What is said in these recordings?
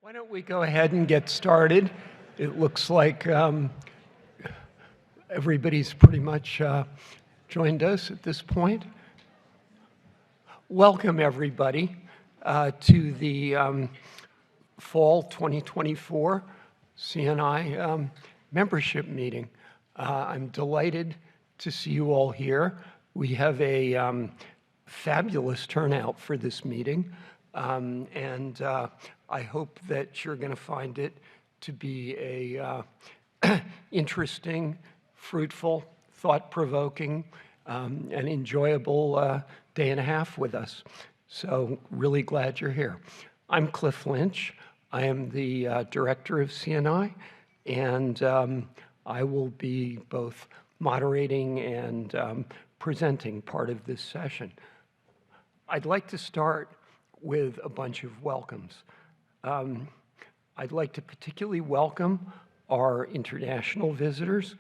Why don't we go ahead and get started? It looks like everybody's pretty much joined us at this point. Welcome, everybody, to the Fall 2024 CNI membership meeting. I'm delighted to see you all here. We have a fabulous turnout for this meeting, and I hope that you're going to find it to be a interesting, fruitful, thought-provoking, and enjoyable day and a half with us. So really glad you're here. I'm Cliff Lynch. I am the director of CNI, and I will be both moderating and presenting part of this session. I'd like to start with a bunch of welcomes. I'd like to particularly welcome our international visitors.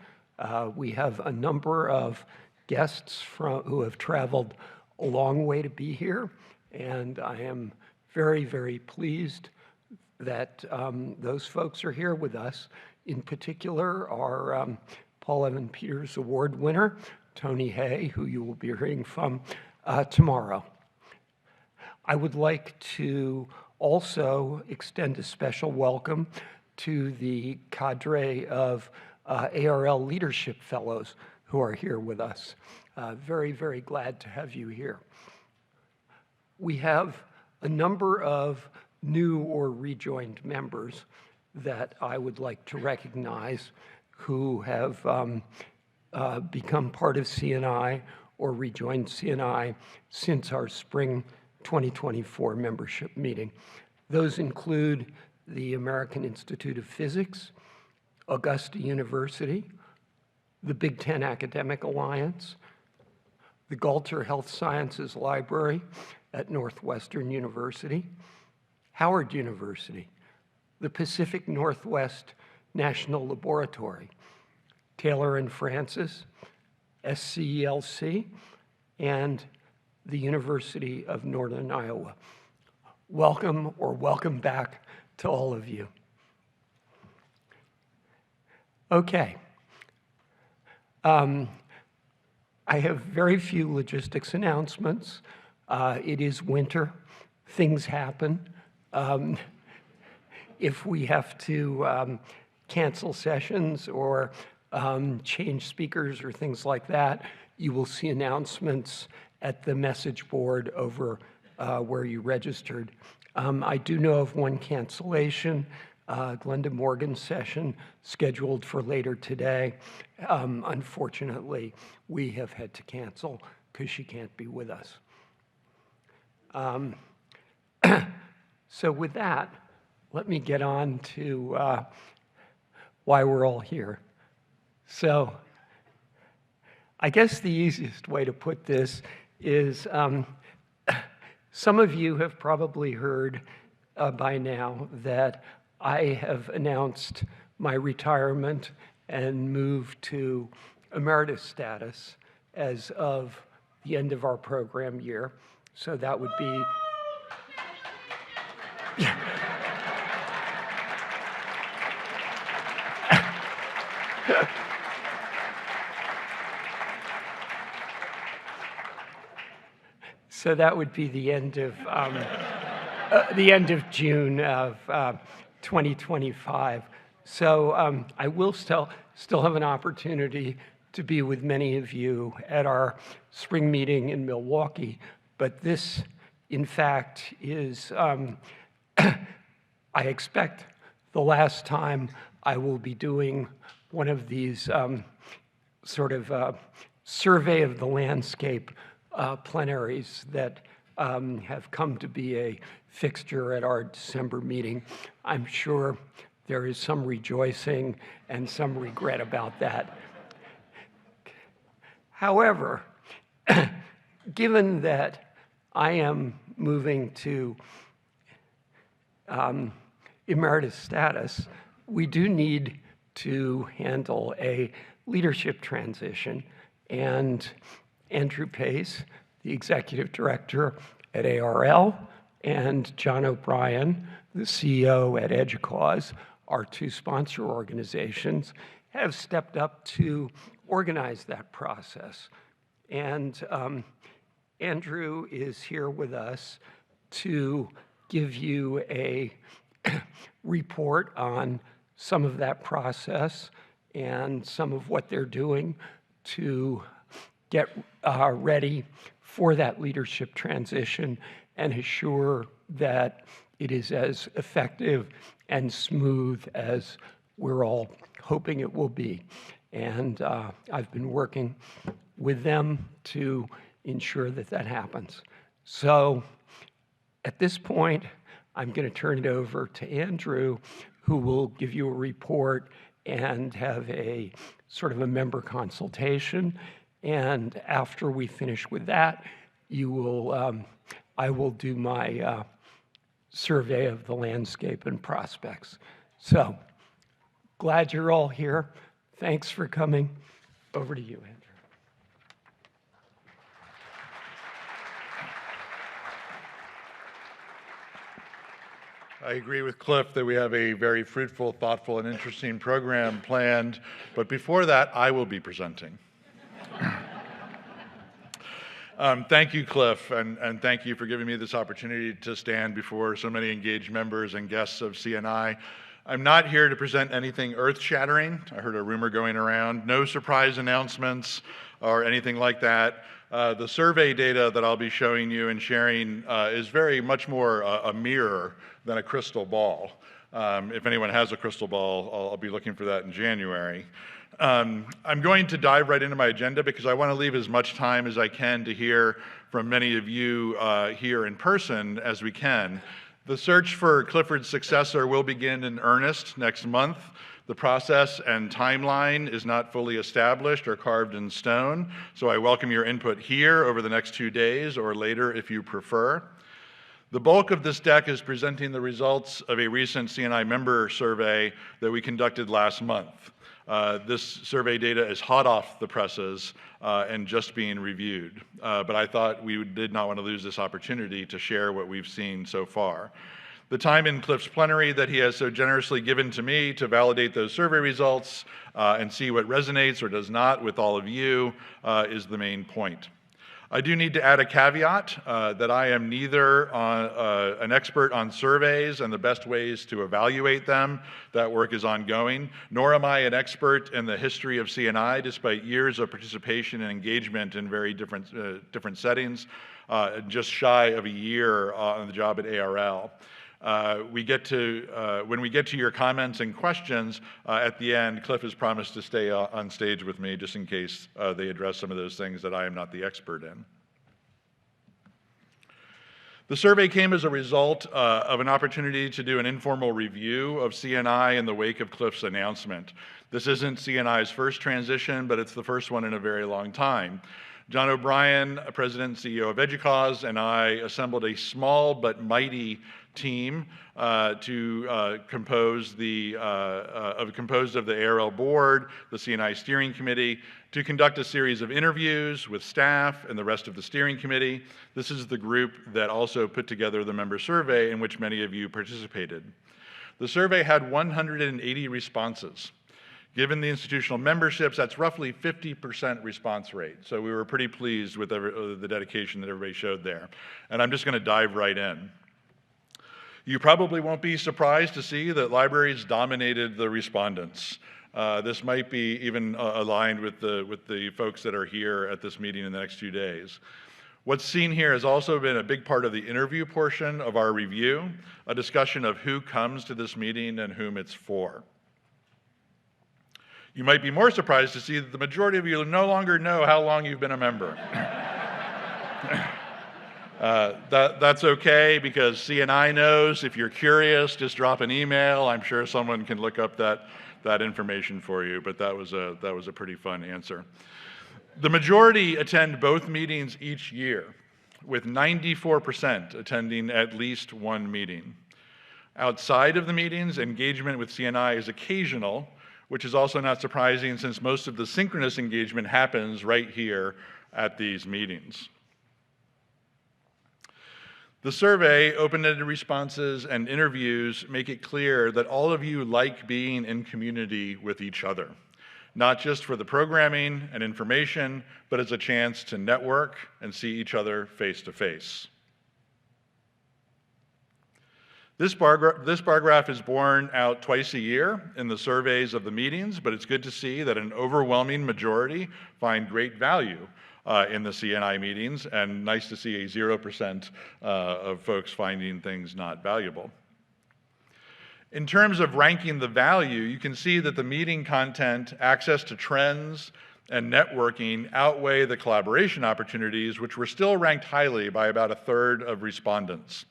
We have a number of guests who have traveled a long way to be here, and I am very, very pleased that those folks are here with us. In particular, our Paul Evan Peters Award winner, Tony Hay, who you will be hearing from tomorrow. I would like to also extend a special welcome to the cadre of ARL Leadership Fellows who are here with us. Very, very glad to have you here. We have a number of new or rejoined members that I would like to recognize who have become part of CNI or rejoined CNI since our spring 2024 membership meeting. Those include the American Institute of Physics, Augusta University, the Big Ten Academic Alliance, the Galter Health Sciences Library at Northwestern University, Howard University, the Pacific Northwest National Laboratory, Taylor and Francis, SCELC, and the University of Northern Iowa. Welcome or welcome back to all of you. Okay. I have very few logistics announcements. It is winter. Things happen. If we have to cancel sessions or change speakers or things like that, you will see announcements at the message board over where you registered. I do know of one cancellation, Glenda Morgan's session scheduled for later today. Unfortunately, we have had to cancel because she can't be with us. So with that, let me get on to why we're all here. So I guess the easiest way to put this is some of you have probably heard by now that I have announced my retirement and moved to emeritus status as of the end of our program year. So that would be... So that would be the end of June of 2025. So I will still have an opportunity to be with many of you at our spring meeting in Milwaukee. But this, in fact, is, I expect, the last time I will be doing one of these sort of survey of the landscape plenaries that have come to be a fixture at our December meeting. I'm sure there is some rejoicing and some regret about that. However, given that I am moving to emeritus status, we do need to handle a leadership transition, and Andrew Pace, the executive director at ARL and John O'Brien, the CEO at EDUCAUSE, our two sponsor organizations, have stepped up to organize that process. And Andrew is here with us to give you a report on some of that process and some of what they're doing to get ready for that leadership transition and assure that it is as effective and smooth as we're all hoping it will be. And I've been working with them to ensure that that happens. So at this point, I'm going to turn it over to Andrew, who will give you a report and have a sort of a member consultation. And after we finish with that, you will, I will do my survey of the landscape and prospects. So glad you're all here. Thanks for coming. Over to you, Andrew. I agree with Cliff that we have a very fruitful, thoughtful, and interesting program planned. But before that, I will be presenting. Thank you, Cliff, and thank you for giving me this opportunity to stand before so many engaged members and guests of CNI. I'm not here to present anything earth-shattering. I heard a rumor going around. No surprise announcements or anything like that. The survey data that I'll be showing you and sharing is very much more a mirror than a crystal ball. If anyone has a crystal ball, I'll be looking for that in January. I'm going to dive right into my agenda because I want to leave as much time as I can to hear from many of you here in person as we can. The search for Clifford's successor will begin in earnest next month. The process and timeline is not fully established or carved in stone, so I welcome your input here over the next 2 days or later if you prefer. The bulk of this deck is presenting the results of a recent CNI member survey that we conducted last month. This survey data is hot off the presses and just being reviewed. But I thought we did not want to lose this opportunity to share what we've seen so far. The time in Cliff's plenary that he has so generously given to me to validate those survey results and see what resonates or does not with all of you is the main point. I do need to add a caveat that I am neither an expert on surveys and the best ways to evaluate them. That work is ongoing. Nor am I an expert in the history of CNI, despite years of participation and engagement in very different settings, just shy of a year on the job at ARL. When we get to your comments and questions at the end, Cliff has promised to stay on stage with me just in case they address some of those things that I am not the expert in. The survey came as a result of an opportunity to do an informal review of CNI in the wake of Cliff's announcement. This isn't CNI's first transition, but it's the first one in a very long time. John O'Brien, President and CEO of EDUCAUSE, and I assembled a small but mighty team composed of the ARL board, the CNI steering committee, to conduct a series of interviews with staff and the rest of the steering committee. This is the group that also put together the member survey in which many of you participated. The survey had 180 responses. Given the institutional memberships, that's roughly 50% response rate. So we were pretty pleased with the dedication that everybody showed there. And I'm just going to dive right in. You probably won't be surprised to see that libraries dominated the respondents. This might be even aligned with the folks that are here at this meeting in the next few days. What's seen here has also been a big part of the interview portion of our review, a discussion of who comes to this meeting and whom it's for. You might be more surprised to see that the majority of you no longer know how long you've been a member. That's okay because CNI knows. If you're curious, just drop an email. I'm sure someone can look up that information for you, but that was a pretty fun answer. The majority attend both meetings each year, with 94% attending at least one meeting. Outside of the meetings, engagement with CNI is occasional, which is also not surprising since most of the synchronous engagement happens right here at these meetings. The survey, open-ended responses, and interviews make it clear that all of you like being in community with each other, not just for the programming and information, but as a chance to network and see each other face to face. This bar graph is borne out twice a year in the surveys of the meetings, but it's good to see that an overwhelming majority find great value in the CNI meetings, and nice to see a 0% of folks finding things not valuable. In terms of ranking the value, you can see that the meeting content, access to trends, and networking outweigh the collaboration opportunities, which were still ranked highly by about a third of respondents.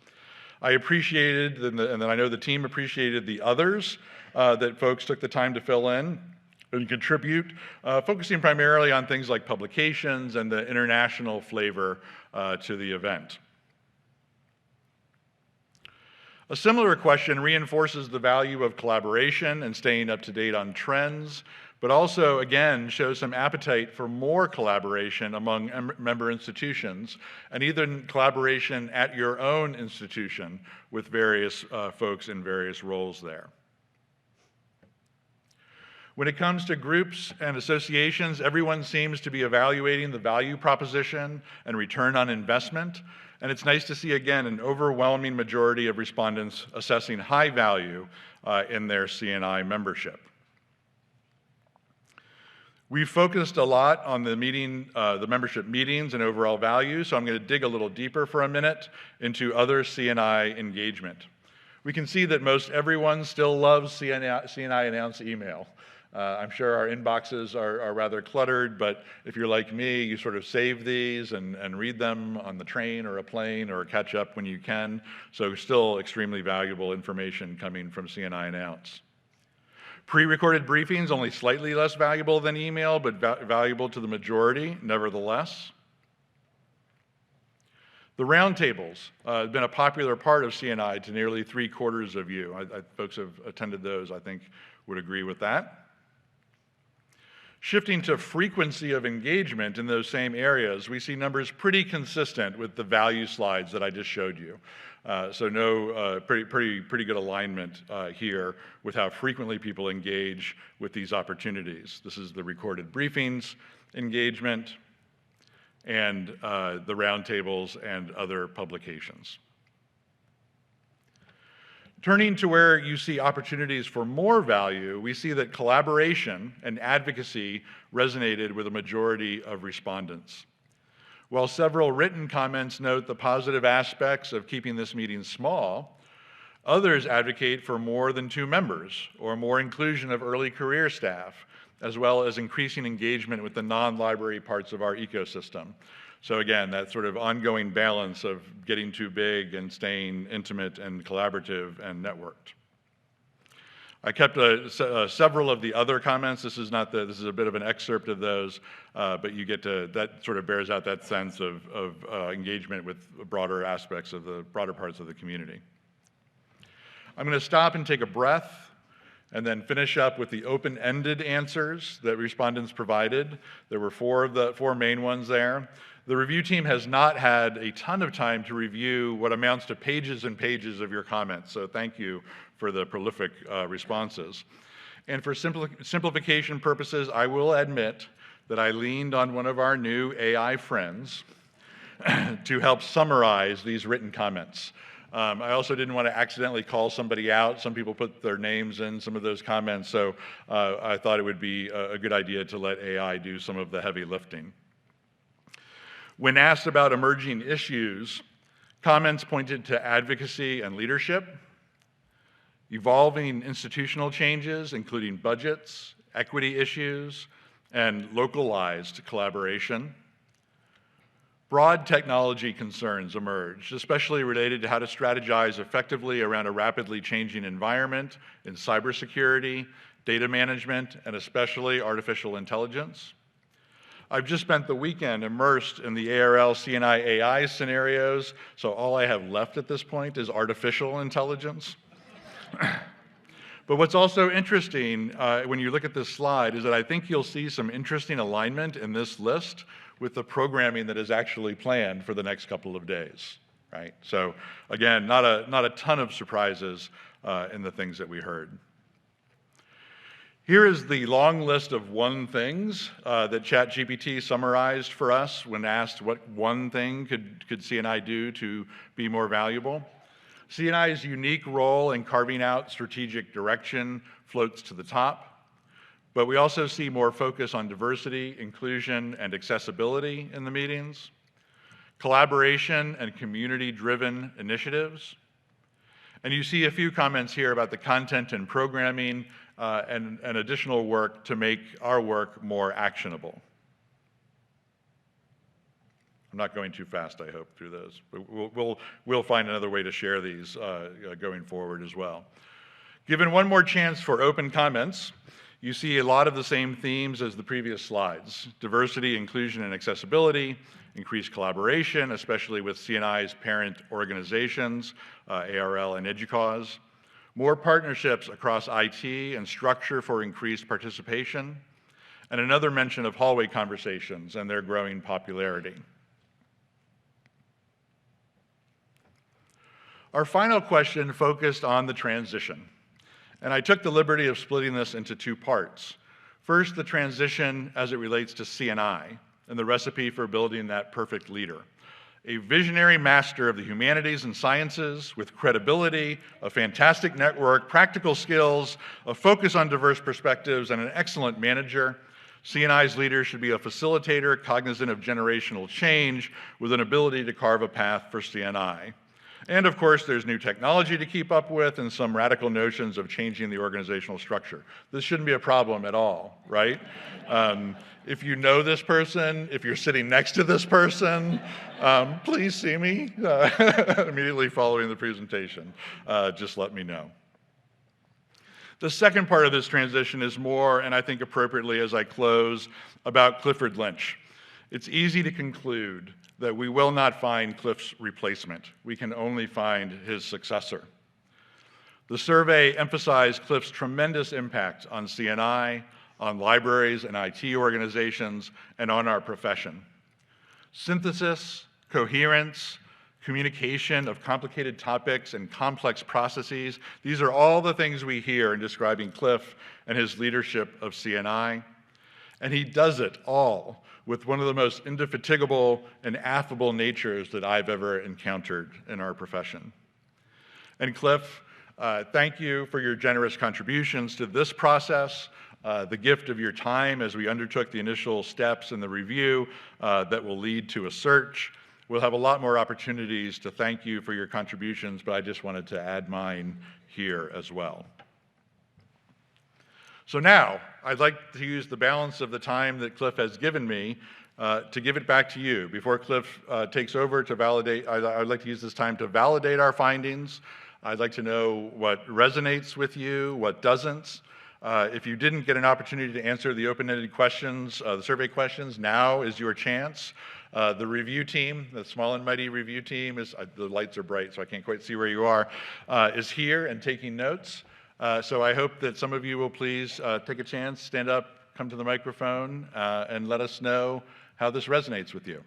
I appreciated, and then I know the team appreciated the others that folks took the time to fill in and contribute, focusing primarily on things like publications and the international flavor to the event. A similar question reinforces the value of collaboration and staying up to date on trends, but also, again, shows some appetite for more collaboration among member institutions, and even collaboration at your own institution with various folks in various roles there. When it comes to groups and associations, everyone seems to be evaluating the value proposition and return on investment, and it's nice to see, again, an overwhelming majority of respondents assessing high value in their CNI membership. We've focused a lot on the membership meetings and overall value, so I'm going to dig a little deeper for a minute into other CNI engagement. We can see that most everyone still loves CNI Announce email. I'm sure our inboxes are rather cluttered, but if you're like me, you sort of save these and read them on the train or a plane or catch up when you can. So still extremely valuable information coming from CNI Announce. Pre-recorded briefings, only slightly less valuable than email, but valuable to the majority, nevertheless. The roundtables have been a popular part of CNI to nearly 3/4 of you. Folks have attended those, I think, would agree with that. Shifting to frequency of engagement in those same areas, we see numbers pretty consistent with the value slides that I just showed you. So no pretty good alignment here with how frequently people engage with these opportunities. This is the recorded briefings engagement and the roundtables and other publications. Turning to where you see opportunities for more value, we see that collaboration and advocacy resonated with a majority of respondents. While several written comments note the positive aspects of keeping this meeting small, others advocate for more than 2 members or more inclusion of early career staff, as well as increasing engagement with the non-library parts of our ecosystem. So again, that sort of ongoing balance of getting too big and staying intimate and collaborative and networked. I kept several of the other comments. This is a bit of an excerpt of those, but you get to, that sort of bears out that sense of engagement with broader aspects of the broader parts of the community. I'm going to stop and take a breath and then finish up with the open-ended answers that respondents provided. There were 4 of the 4 main ones there. The review team has not had a ton of time to review what amounts to pages and pages of your comments, so thank you for the prolific responses. And for simplification purposes, I will admit that I leaned on one of our new AI friends to help summarize these written comments. I also didn't want to accidentally call somebody out. Some people put their names in some of those comments, so I thought it would be a good idea to let AI do some of the heavy lifting. When asked about emerging issues, comments pointed to advocacy and leadership, evolving institutional changes, including budgets, equity issues, and localized collaboration. Broad technology concerns emerged, especially related to how to strategize effectively around a rapidly changing environment in cybersecurity, data management, and especially artificial intelligence. I've just spent the weekend immersed in the ARL CNI AI scenarios, so all I have left at this point is artificial intelligence. But what's also interesting when you look at this slide is that I think you'll see some interesting alignment in this list with the programming that is actually planned for the next couple of days. right? So again, not a ton of surprises in the things that we heard. Here is the long list of one things that ChatGPT summarized for us when asked what one thing could CNI do to be more valuable. CNI's unique role in carving out strategic direction floats to the top, but we also see more focus on diversity, inclusion, and accessibility in the meetings, collaboration and community-driven initiatives, and you see a few comments here about the content and programming and additional work to make our work more actionable. I'm not going too fast, I hope, through those, but we'll find another way to share these going forward as well. Given one more chance for open comments, you see a lot of the same themes as the previous slides: diversity, inclusion, and accessibility, increased collaboration, especially with CNI's parent organizations, ARL and EDUCAUSE, more partnerships across IT and structure for increased participation, and another mention of hallway conversations and their growing popularity. Our final question focused on the transition, and I took the liberty of splitting this into two parts. First, the transition as it relates to CNI and the recipe for building that perfect leader. A visionary master of the humanities and sciences with credibility, a fantastic network, practical skills, a focus on diverse perspectives, and an excellent manager. CNI's leader should be a facilitator, cognizant of generational change, with an ability to carve a path for CNI. And of course, there's new technology to keep up with and some radical notions of changing the organizational structure. This shouldn't be a problem at all, right? If you know this person, if you're sitting next to this person, please see me immediately following the presentation. Just let me know. The second part of this transition is more, and I think appropriately as I close, about Clifford Lynch. It's easy to conclude that we will not find Cliff's replacement. We can only find his successor. The survey emphasized Cliff's tremendous impact on CNI, on libraries and IT organizations, and on our profession. Synthesis, coherence, communication of complicated topics and complex processes, these are all the things we hear in describing Cliff and his leadership of CNI. And he does it all with one of the most indefatigable and affable natures that I've ever encountered in our profession. And Cliff, thank you for your generous contributions to this process, the gift of your time as we undertook the initial steps in the review that will lead to a search. We'll have a lot more opportunities to thank you for your contributions, but I just wanted to add mine here as well. So now, I'd like to use the balance of the time that Cliff has given me to give it back to you. Before Cliff takes over to validate, I'd like to use this time to validate our findings. I'd like to know what resonates with you, what doesn't. If you didn't get an opportunity to answer the open-ended questions, the survey questions, now is your chance. The review team, the small and mighty review team, the lights are bright so I can't quite see where you are, is here and taking notes. So I hope that some of you will please take a chance, stand up, come to the microphone, and let us know how this resonates with you.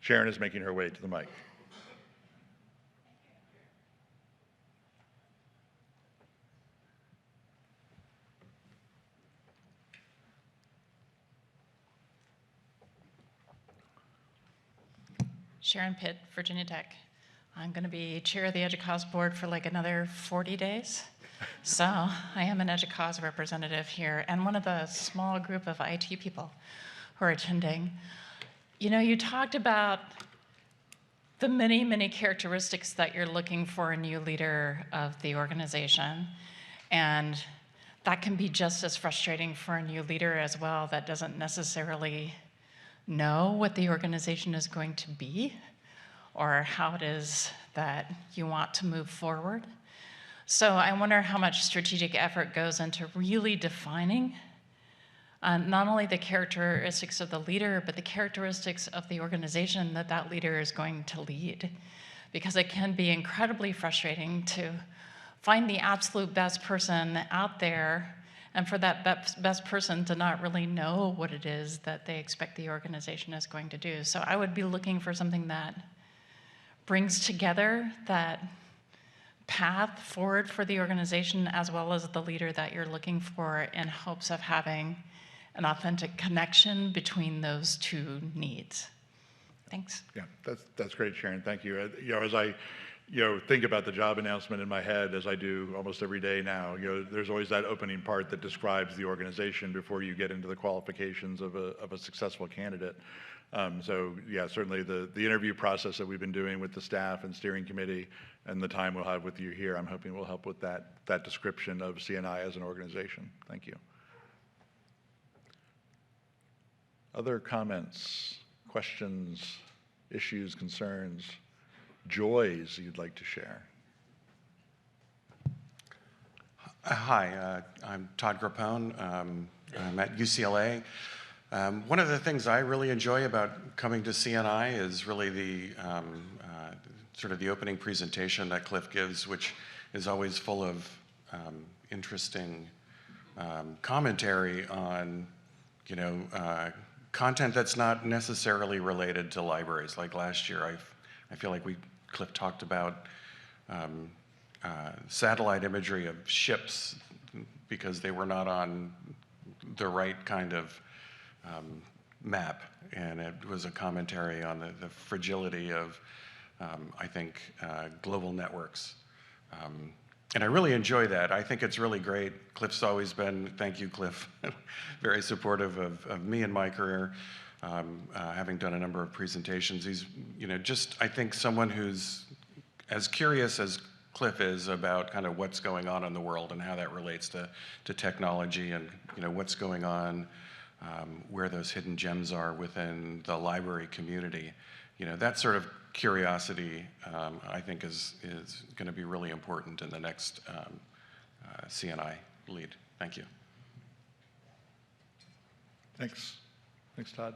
Sharon is making her way to the mic. Sharon Pitt, Virginia Tech. I'm going to be chair of the EDUCAUSE board for like another 40 days. So I am an EDUCAUSE representative here and one of the small group of IT people who are attending. You know, you talked about the many, many characteristics that you're looking for in a new leader of the organization. And that can be just as frustrating for a new leader as well that doesn't necessarily know what the organization is going to be or how it is that you want to move forward. So I wonder how much strategic effort goes into really defining not only the characteristics of the leader, but the characteristics of the organization that that leader is going to lead. Because it can be incredibly frustrating to find the absolute best person out there and for that best person to not really know what it is that they expect the organization is going to do. So I would be looking for something that brings together that path forward for the organization as well as the leader that you're looking for, in hopes of having an authentic connection between those two needs. Thanks. Yeah, that's great, Sharon. Thank you. As I think about the job announcement in my head, as I do almost every day now, there's always that opening part that describes the organization before you get into the qualifications of a successful candidate. So yeah, certainly the interview process that we've been doing with the staff and steering committee and the time we'll have with you here, I'm hoping will help with that description of CNI as an organization. Thank you. Other comments, questions, issues, concerns, joys you'd like to share? Hi, I'm Todd Grappone. I'm at UCLA. One of the things I really enjoy about coming to CNI is really the sort of the opening presentation that Cliff gives, which is always full of interesting commentary on, content that's not necessarily related to libraries. Like last year, I feel like Cliff talked about satellite imagery of ships because they were not on the right kind of map, and it was a commentary on the fragility of, I think, global networks. And I really enjoy that. I think it's really great. Cliff's always been, thank you, Cliff, very supportive of me in my career, having done a number of presentations. He's, just, I think, someone who's as curious as Cliff is about kind of what's going on in the world and how that relates to technology and, what's going on, where those hidden gems are within the library community. That sort of curiosity, I think, is going to be really important in the next CNI lead. Thank you. Thanks. Thanks, Todd.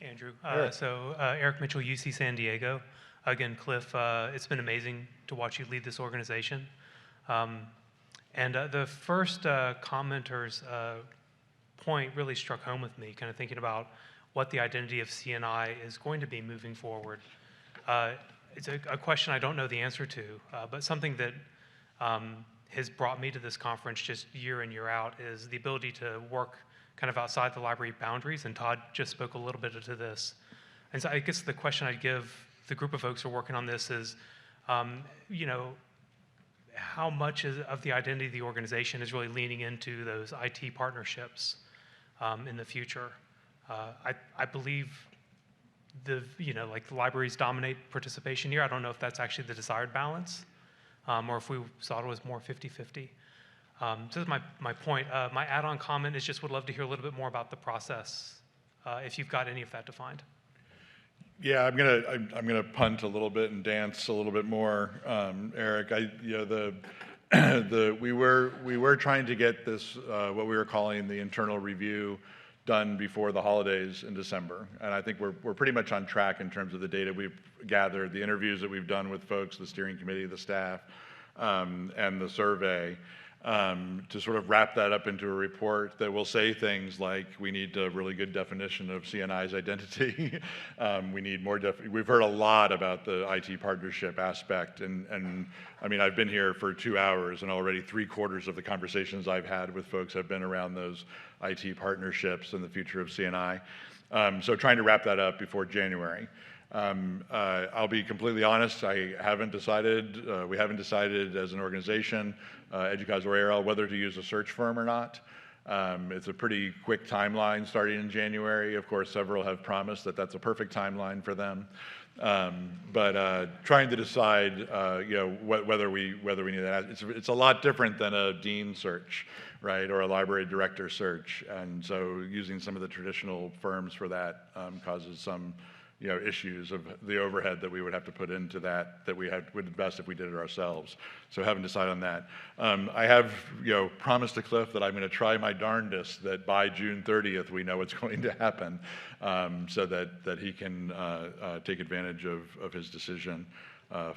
Andrew. Eric. Eric Mitchell, UC San Diego. Again, Cliff, it's been amazing to watch you lead this organization. And the first commenter's point really struck home with me, kind of thinking about what the identity of CNI is going to be moving forward. It's a question I don't know the answer to, but something that has brought me to this conference just year in, year out is the ability to work kind of outside the library boundaries, and Todd just spoke a little bit to this. And so I guess the question I'd give the group of folks who are working on this is, how much of the identity of the organization is really leaning into those IT partnerships in the future? I believe the libraries dominate participation here. I don't know if that's actually the desired balance, or if we thought it was more 50-50. So that's my point. My add-on comment is just would love to hear a little bit more about the process, if you've got any of that defined. Yeah, I'm gonna punt a little bit and dance a little bit more, Eric. We were trying to get this what we were calling the internal review done before the holidays in December, and I think we're pretty much on track in terms of the data we've gathered, the interviews that we've done with folks, the steering committee, the staff, and the survey. To sort of wrap that up into a report that will say things like, we need a really good definition of CNI's identity. We need more, we've heard a lot about the IT partnership aspect, and I mean, I've been here for 2 hours, and already 3/4 of the conversations I've had with folks have been around those IT partnerships and the future of CNI. So trying to wrap that up before January. I'll be completely honest, we haven't decided as an organization, Educause or ARL, whether to use a search firm or not. It's a pretty quick timeline starting in January. Of course, several have promised that that's a perfect timeline for them. But trying to decide, whether we need that. It's a lot different than a dean search, right, or a library director search. And so using some of the traditional firms for that causes some issues of the overhead that we would have to put into that would be best if we did it ourselves. So haven't decided on that. I have, promised to Cliff that I'm going to try my darndest that by June 30th we know what's going to happen, so that he can take advantage of his decision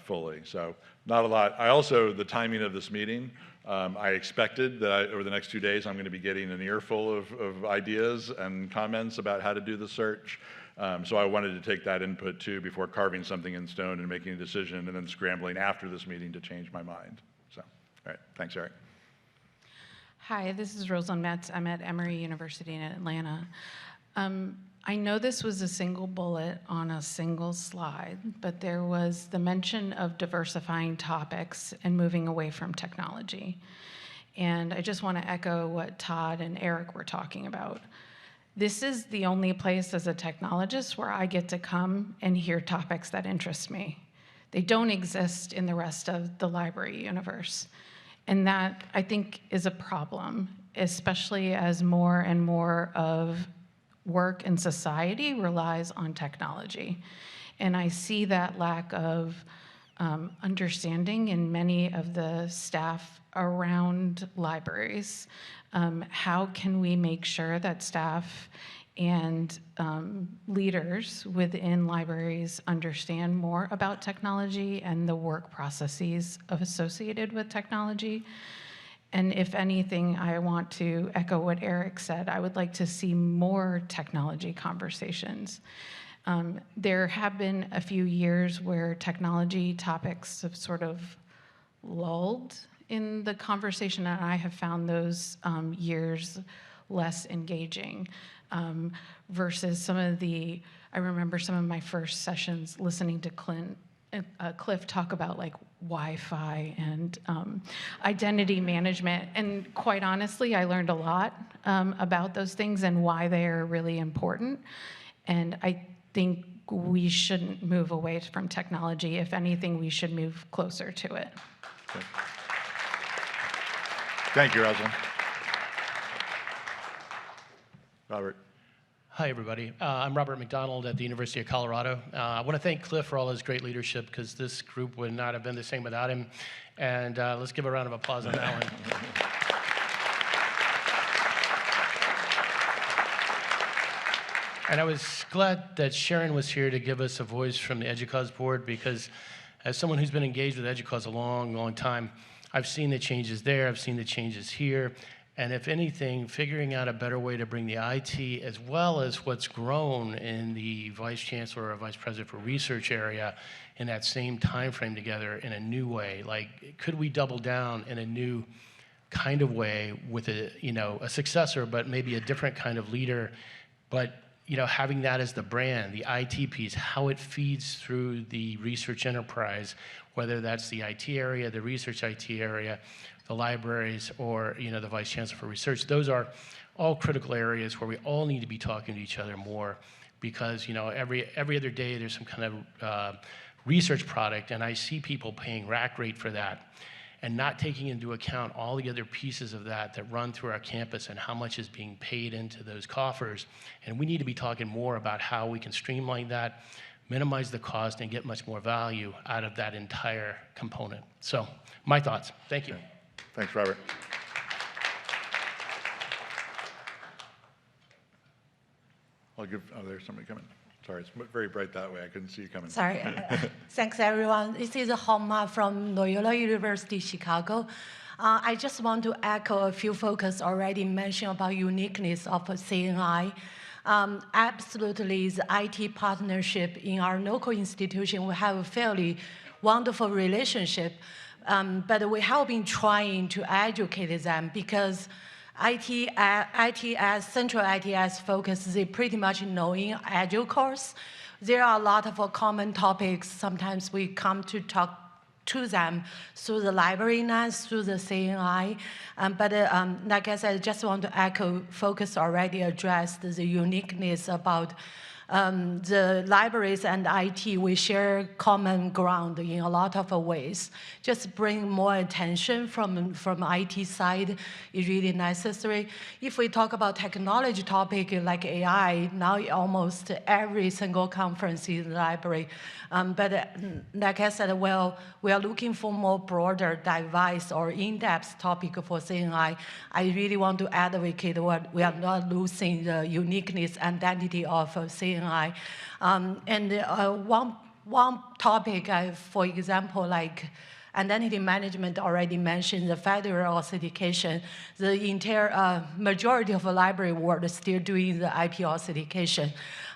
fully. So not a lot. The timing of this meeting, I expected that over the next 2 days I'm going to be getting an earful of ideas and comments about how to do the search. So I wanted to take that input too before carving something in stone and making a decision and then scrambling after this meeting to change my mind. So, all right, thanks, Eric. Hi, this is Rosalind Metz. I'm at Emory University in Atlanta. I know this was a single bullet on a single slide, but there was the mention of diversifying topics and moving away from technology. And I just want to echo what Todd and Eric were talking about. This is the only place as a technologist where I get to come and hear topics that interest me. They don't exist in the rest of the library universe. And that, I think, is a problem, especially as more and more of work in society relies on technology. And I see that lack of understanding in many of the staff around libraries. How can we make sure that staff and leaders within libraries understand more about technology and the work processes associated with technology? And if anything, I want to echo what Eric said. I would like to see more technology conversations. There have been a few years where technology topics have sort of lulled in the conversation, and I have found those years less engaging versus some of the, I remember some of my first sessions listening to Cliff talk about like Wi-Fi and identity management. And quite honestly, I learned a lot about those things and why they are really important. And I think we shouldn't move away from technology. If anything, we should move closer to it. Okay. Thank you, Rosalind. Robert. Hi, everybody. I'm Robert McDonald at the University of Colorado. I want to thank Cliff for all his great leadership, because this group would not have been the same without him. And let's give a round of applause on that one. And I was glad that Sharon was here to give us a voice from the EDUCAUSE board, because as someone who's been engaged with EDUCAUSE a long, long time, I've seen the changes there, I've seen the changes here. And if anything, figuring out a better way to bring the IT as well as what's grown in the Vice Chancellor or Vice President for Research area in that same time frame together in a new way. Like, could we double down in a new kind of way with a successor, but maybe a different kind of leader, but having that as the brand, the IT piece, how it feeds through the research enterprise, whether that's the IT area, the research IT area, the libraries, or the Vice Chancellor for Research. Those are all critical areas where we all need to be talking to each other more, because every other day there's some kind of research product, and I see people paying rack rate for that and not taking into account all the other pieces of that run through our campus and how much is being paid into those coffers. And we need to be talking more about how we can streamline that, minimize the cost, and get much more value out of that entire component. So, my thoughts. Thank you. Thanks, Robert. There's somebody coming. Sorry, it's very bright that way. I couldn't see you coming. Sorry. Thanks, everyone. This is Homa from Loyola University, Chicago. I just want to echo a few focus already mentioned about uniqueness of CNI. Absolutely, the IT partnership in our local institution, we have a fairly wonderful relationship, but we have been trying to educate them, because central ITS focus is pretty much knowing EDUCAUSE. There are a lot of common topics. Sometimes we come to talk to them through the library lens, through the CNI. But like I said, I just want to echo, focus already addressed the uniqueness about the libraries and IT. We share common ground in a lot of ways. Just bring more attention from IT side is really necessary. If we talk about technology topic like AI, now almost every single conference in the library. But like I said, well, we are looking for more broader, diverse, or in-depth topic for CNI. I really want to advocate what we are not losing the uniqueness, identity of CNI. And one topic, for example, like Identity management already mentioned the federal authentication. The entire majority of the library world is still doing the IP authentication.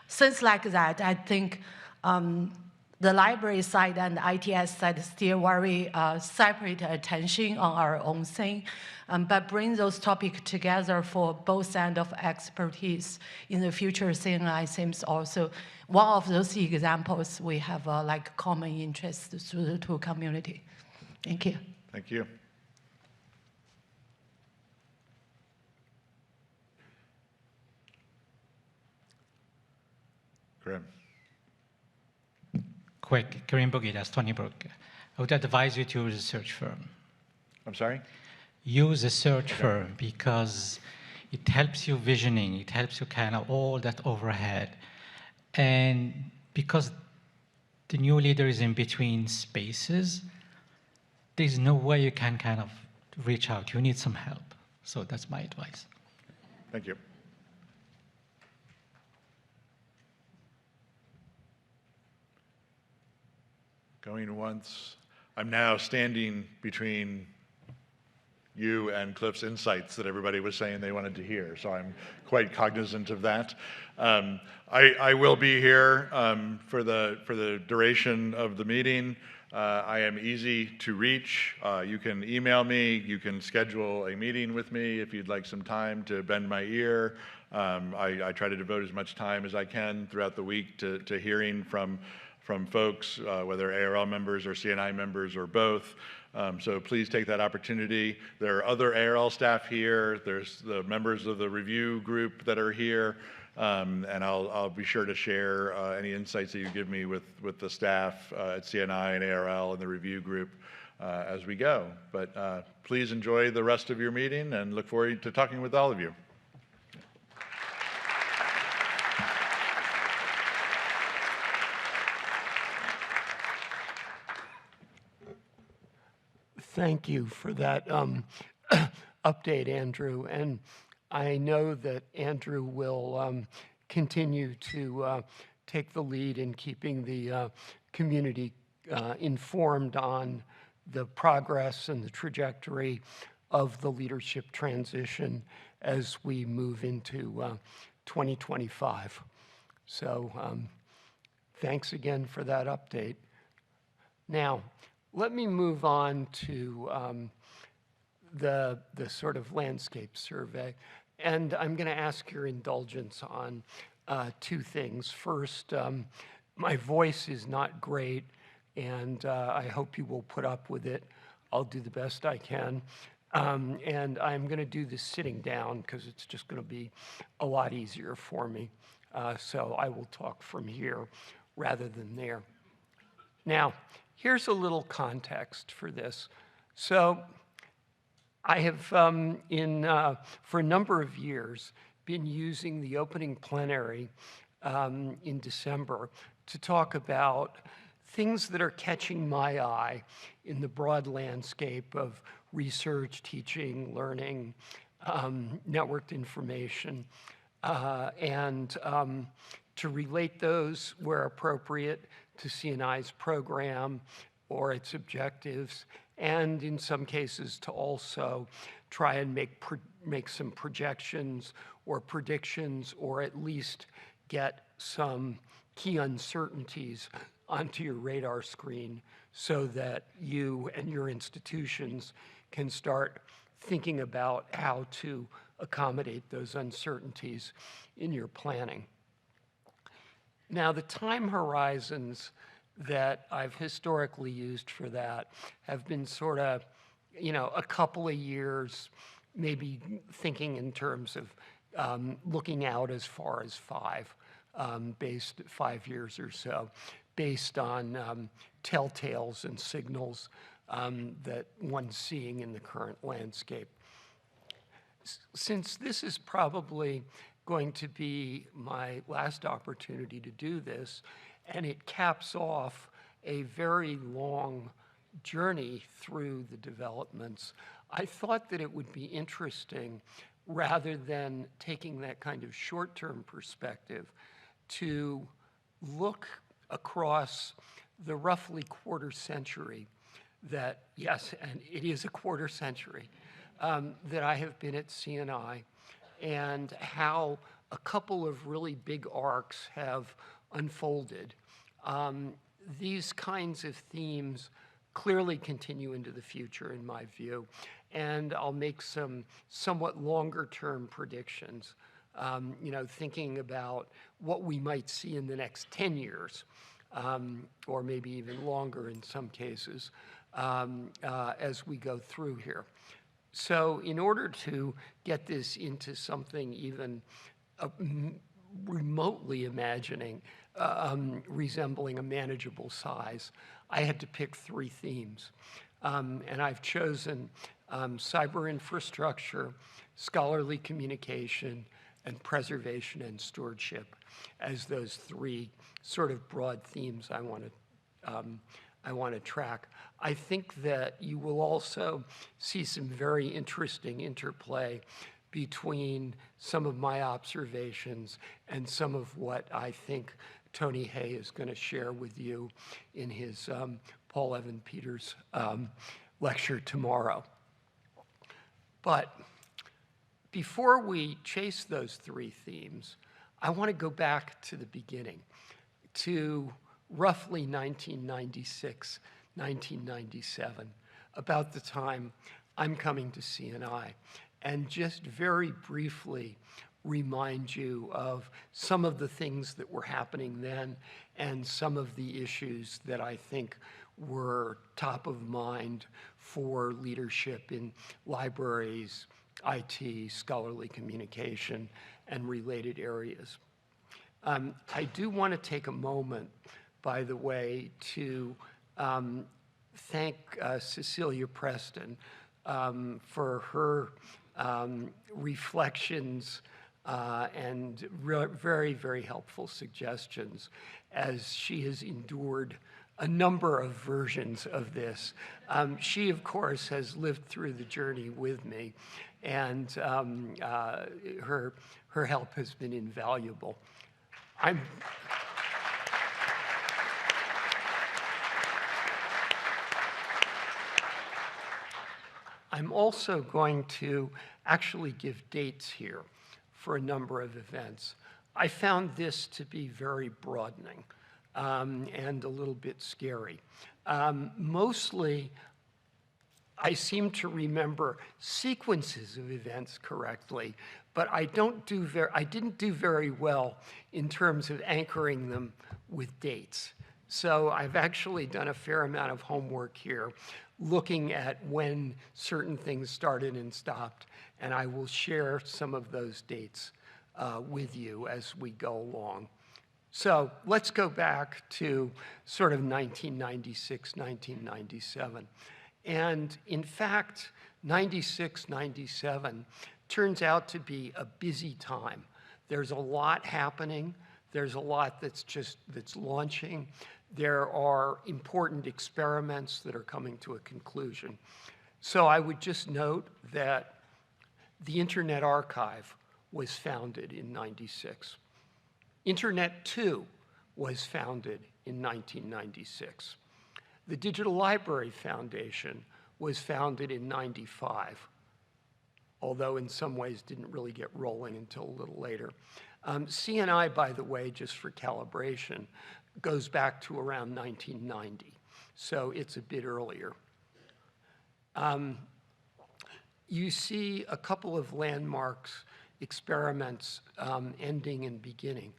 Things like that, I think the library side and the ITS side still very separate attention on our own thing, but bring those topics together for both ends of expertise in the future. CNI seems also one of those examples we have like common interest through the two community. Thank you. Thank you. Grim. Quick, Karim Bogidas, Stony Brook. I would advise you to use a search firm. I'm sorry? Use a search firm because it helps you visioning, it helps you kind of all that overhead. And because the new leader is in between spaces, there's no way you can kind of reach out. You need some help. So that's my advice. Thank you. Going once. I'm now standing between you and Cliff's insights that everybody was saying they wanted to hear, so I'm quite cognizant of that. I will be here for the duration of the meeting. I am easy to reach. You can email me. You can schedule a meeting with me if you'd like some time to bend my ear. I try to devote as much time as I can throughout the week to hearing from folks, whether ARL members or CNI members or both. So please take that opportunity. There are other ARL staff here. There's the members of the review group that are here. And I'll be sure to share any insights that you give me with the staff at CNI and ARL and the review group as we go. But please enjoy the rest of your meeting and look forward to talking with all of you. Thank you for that update, Andrew. And I know that Andrew will continue to take the lead in keeping the community informed on the progress and the trajectory of the leadership transition as we move into 2025. So thanks again for that update. Now, let me move on to the sort of landscape survey. And I'm going to ask your indulgence on two things. First, my voice is not great, and I hope you will put up with it. I'll do the best I can. And I'm going to do this sitting down because it's just going to be a lot easier for me. So I will talk from here rather than there. Now, here's a little context for this. So I have, for a number of years, been using the opening plenary in December to talk about things that are catching my eye in the broad landscape of research, teaching, learning, networked information, and to relate those where appropriate to CNI's program or its objectives, and in some cases to also try and make some projections or predictions, or at least get some key uncertainties onto your radar screen so that you and your institutions can start thinking about how to accommodate those uncertainties in your planning. Now, the time horizons that I've historically used for that have been sort of, a couple of years, maybe thinking in terms of looking out as far as 5 years or so, based on telltales and signals that one's seeing in the current landscape. Since this is probably going to be my last opportunity to do this, and it caps off a very long journey through the developments, I thought that it would be interesting, rather than taking that kind of short-term perspective, to look across the roughly quarter century that, yes, and it is a quarter century, that I have been at CNI, and how a couple of really big arcs have unfolded. These kinds of themes clearly continue into the future, in my view, and I'll make some somewhat longer-term predictions, thinking about what we might see in the next 10 years, or maybe even longer in some cases, as we go through here. So in order to get this into something even remotely resembling a manageable size, I had to pick 3 themes. And I've chosen cyber infrastructure, scholarly communication, and preservation and stewardship as those 3 sort of broad themes I want to track. I think that you will also see some very interesting interplay between some of my observations and some of what I think Tony Hay is going to share with you in his Paul Evan Peters lecture tomorrow. But before we chase those 3 themes, I want to go back to the beginning, to roughly 1996, 1997, about the time I'm coming to CNI, and just very briefly remind you of some of the things that were happening then and some of the issues that I think were top of mind for leadership in libraries, IT, scholarly communication, and related areas. I do want to take a moment, by the way, to thank Cecilia Preston for her reflections and very, very helpful suggestions as she has endured a number of versions of this. She, of course, has lived through the journey with me, and her help has been invaluable. I'm also going to actually give dates here for a number of events. I found this to be very broadening and a little bit scary. Mostly, I seem to remember sequences of events correctly, but I didn't do very well in terms of anchoring them with dates. So I've actually done a fair amount of homework here, looking at when certain things started and stopped, and I will share some of those dates with you as we go along. So let's go back to sort of 1996, 1997. And in fact, 96, 97 turns out to be a busy time. There's a lot happening. There's a lot that's launching. There are important experiments that are coming to a conclusion. So I would just note that the Internet Archive was founded in 96. Internet 2 was founded in 1996. The Digital Library Foundation was founded in 95, although in some ways didn't really get rolling until a little later. CNI, by the way, just for calibration, goes back to around 1990, so it's a bit earlier. You see a couple of landmarks, experiments ending and beginning.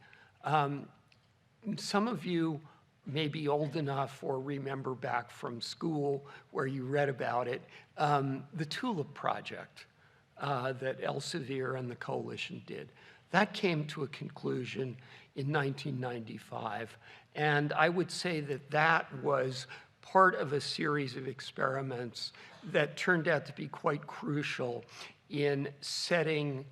Some of you may be old enough or remember back from school where you read about it, the Tulip Project that Elsevier and the Coalition did. That came to a conclusion in 1995, and I would say that that was part of a series of experiments that turned out to be quite crucial in setting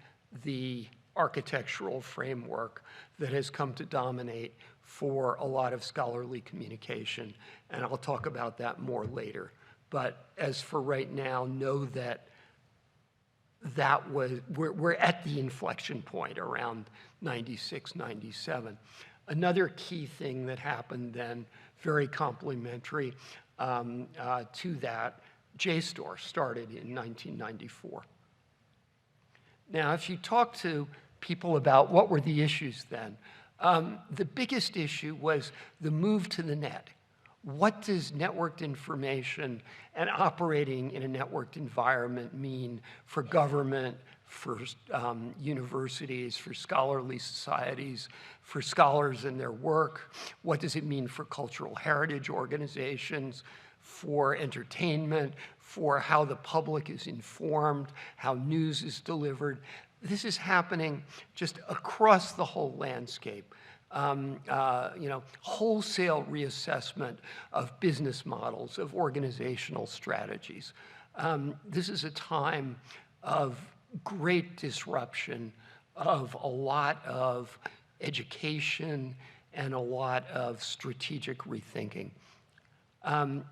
the architectural framework that has come to dominate for a lot of scholarly communication, and I'll talk about that more later. But as for right now, know that we're at the inflection point around 96, 97. Another key thing that happened then, very complementary, to that. JSTOR started in 1994. Now, if you talk to people about what were the issues then, the biggest issue was the move to the net. What does networked information and operating in a networked environment mean for government, for universities, for scholarly societies, for scholars and their work? What does it mean for cultural heritage organizations, for entertainment, for how the public is informed, how news is delivered? This is happening just across the whole landscape. Wholesale reassessment of business models, of organizational strategies. This is a time of great disruption, of a lot of education and a lot of strategic rethinking.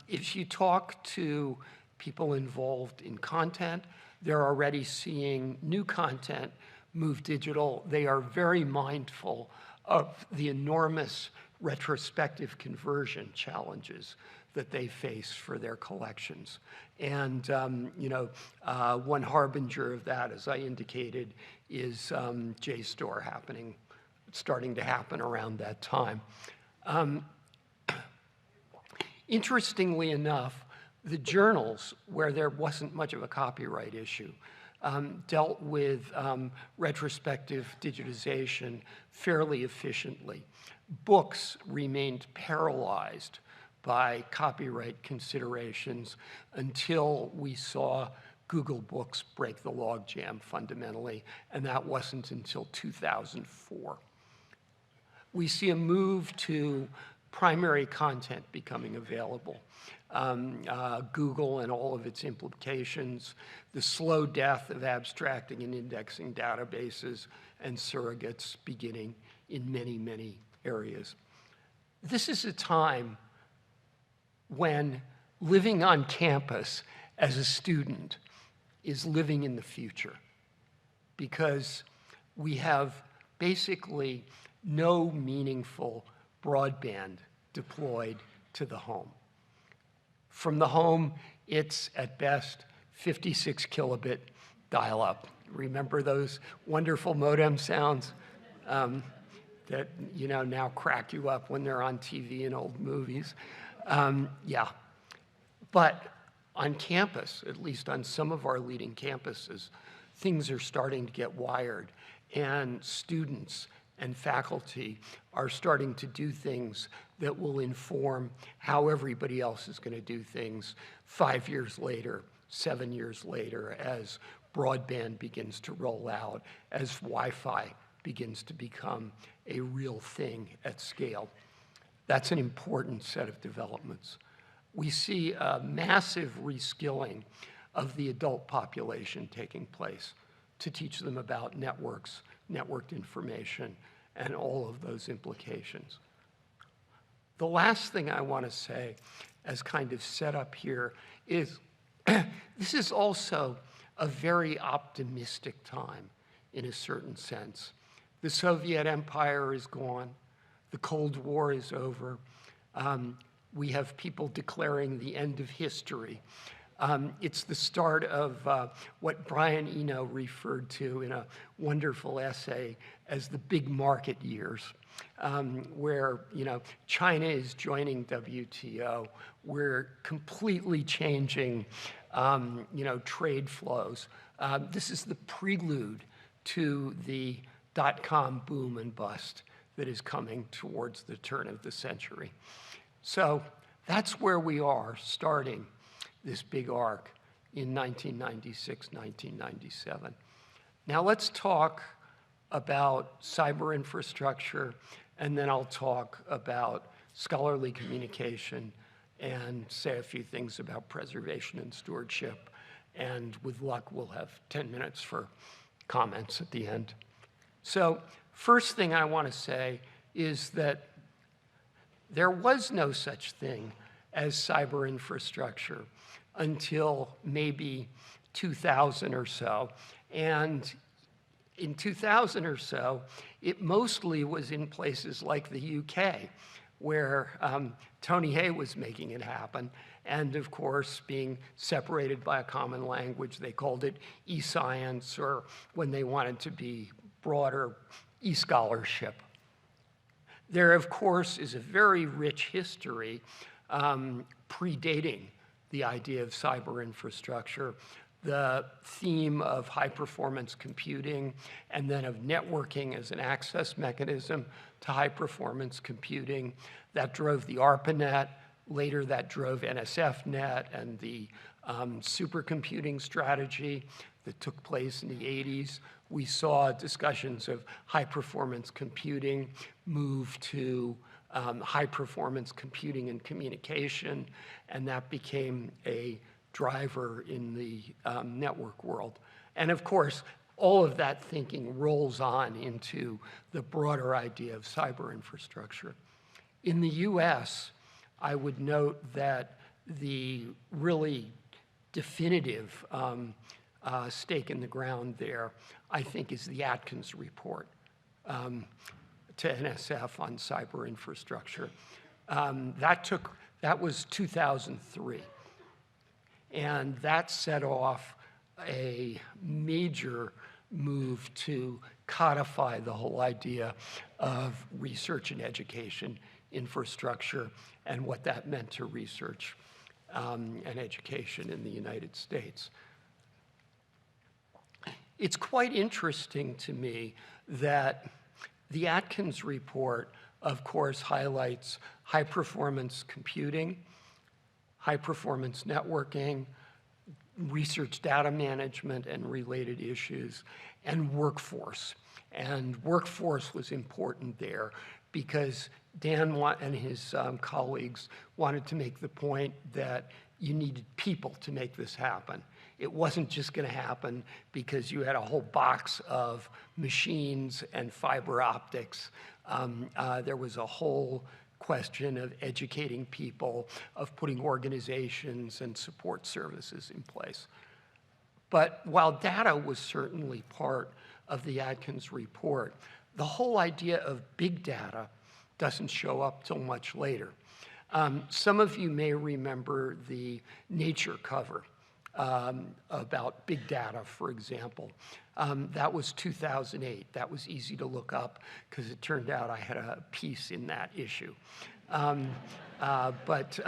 If you talk to people involved in content, they're already seeing new content move digital. They are very mindful of the enormous retrospective conversion challenges that they face for their collections. And one harbinger of that, as I indicated, is JSTOR starting to happen around that time. Interestingly enough, the journals, where there wasn't much of a copyright issue, dealt with retrospective digitization fairly efficiently. Books remained paralyzed by copyright considerations until we saw Google Books break the logjam fundamentally, and that wasn't until 2004. We see a move to primary content becoming available. Google and all of its implications, the slow death of abstracting and indexing databases, and surrogates beginning in many, many areas. This is a time when living on campus as a student is living in the future, because we have basically no meaningful broadband deployed to the home. From the home, it's at best 56 kilobit dial-up. Remember those wonderful modem sounds that now crack you up when they're on TV in old movies? Yeah. But on campus, at least on some of our leading campuses, things are starting to get wired, and students and faculty are starting to do things that will inform how everybody else is going to do things 5 years later, 7 years later, as broadband begins to roll out, as Wi-Fi begins to become a real thing at scale. That's an important set of developments. We see a massive reskilling of the adult population taking place to teach them about networks, networked information, and all of those implications. The last thing I want to say, as kind of set up here, is this is also a very optimistic time in a certain sense. The Soviet Empire is gone. The Cold War is over. We have people declaring the end of history. It's the start of what Brian Eno referred to in a wonderful essay as the big market years, where China is joining WTO. We're completely changing trade flows. This is the prelude to the dot-com boom and bust that is coming towards the turn of the century. So that's where we are starting this big arc in 1996, 1997. Now let's talk about cyber infrastructure, and then I'll talk about scholarly communication and say a few things about preservation and stewardship. And with luck, we'll have 10 minutes for comments at the end. So first thing I want to say is that there was no such thing as cyber infrastructure until maybe 2000 or so. And in 2000 or so, it mostly was in places like the UK, where Tony Hay was making it happen. And of course, being separated by a common language, they called it e-science, or when they wanted to be broader, e-scholarship. There, of course, is a very rich history predating the idea of cyber infrastructure, the theme of high-performance computing, and then of networking as an access mechanism to high-performance computing. That drove the ARPANET. Later, that drove NSFNet and the supercomputing strategy that took place in the 80s. We saw discussions of high-performance computing move to high-performance computing and communication, and that became a driver in the network world. And of course, all of that thinking rolls on into the broader idea of cyber infrastructure. In the US, I would note that the really definitive stake in the ground there, I think, is the Atkins report to NSF on cyber infrastructure. That was 2003. And that set off a major move to codify the whole idea of research and education infrastructure and what that meant to research and education in the United States. It's quite interesting to me that the Atkins report, of course, highlights high-performance computing, high-performance networking, research data management and related issues, and workforce. And workforce was important there because Dan and his colleagues wanted to make the point that you needed people to make this happen. It wasn't just going to happen because you had a whole box of machines and fiber optics. There was a whole question of educating people, of putting organizations and support services in place. But while data was certainly part of the Atkins report, the whole idea of big data doesn't show up till much later. Some of you may remember the Nature cover about big data, for example. That was 2008. That was easy to look up because it turned out I had a piece in that issue. But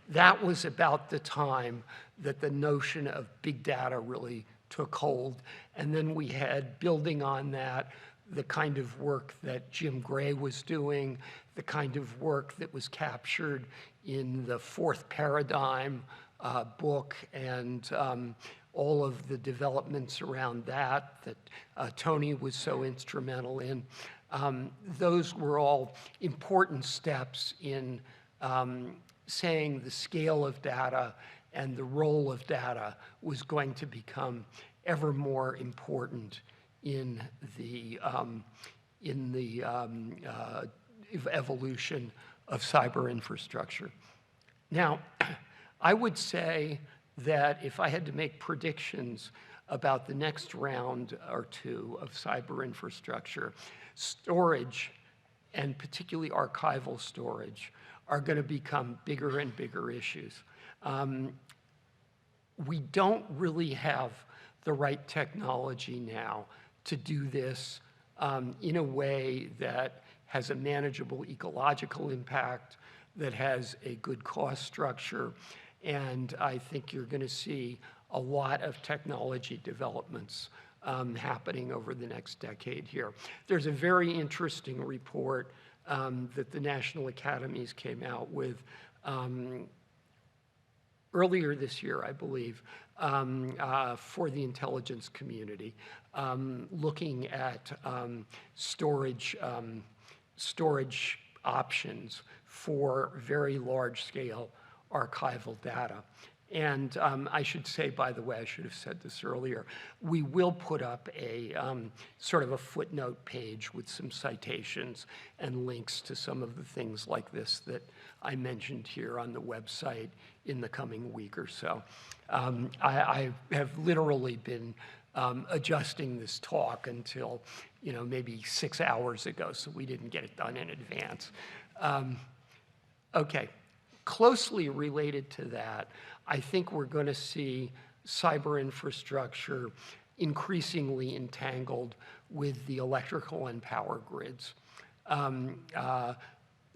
that was about the time that the notion of big data really took hold. And then we had, building on that, the kind of work that Jim Gray was doing, the kind of work that was captured in the Fourth Paradigm book, and all of the developments around that Tony was so instrumental in. Those were all important steps in saying the scale of data and the role of data was going to become ever more important in the evolution of cyber infrastructure. Now, I would say that if I had to make predictions about the next round or two of cyber infrastructure, storage, and particularly archival storage, are going to become bigger and bigger issues. We don't really have the right technology now to do this in a way that has a manageable ecological impact, that has a good cost structure, and I think you're going to see a lot of technology developments happening over the next decade here. There's a very interesting report that the National Academies came out with earlier this year, I believe, for the intelligence community, looking at storage options for very large-scale archival data. And I should say, by the way, I should have said this earlier, we will put up a sort of a footnote page with some citations and links to some of the things like this that I mentioned here on the website in the coming week or so. I have literally been adjusting this talk until, maybe 6 hours ago, so we didn't get it done in advance. Okay, closely related to that, I think we're going to see cyber infrastructure increasingly entangled with the electrical and power grids.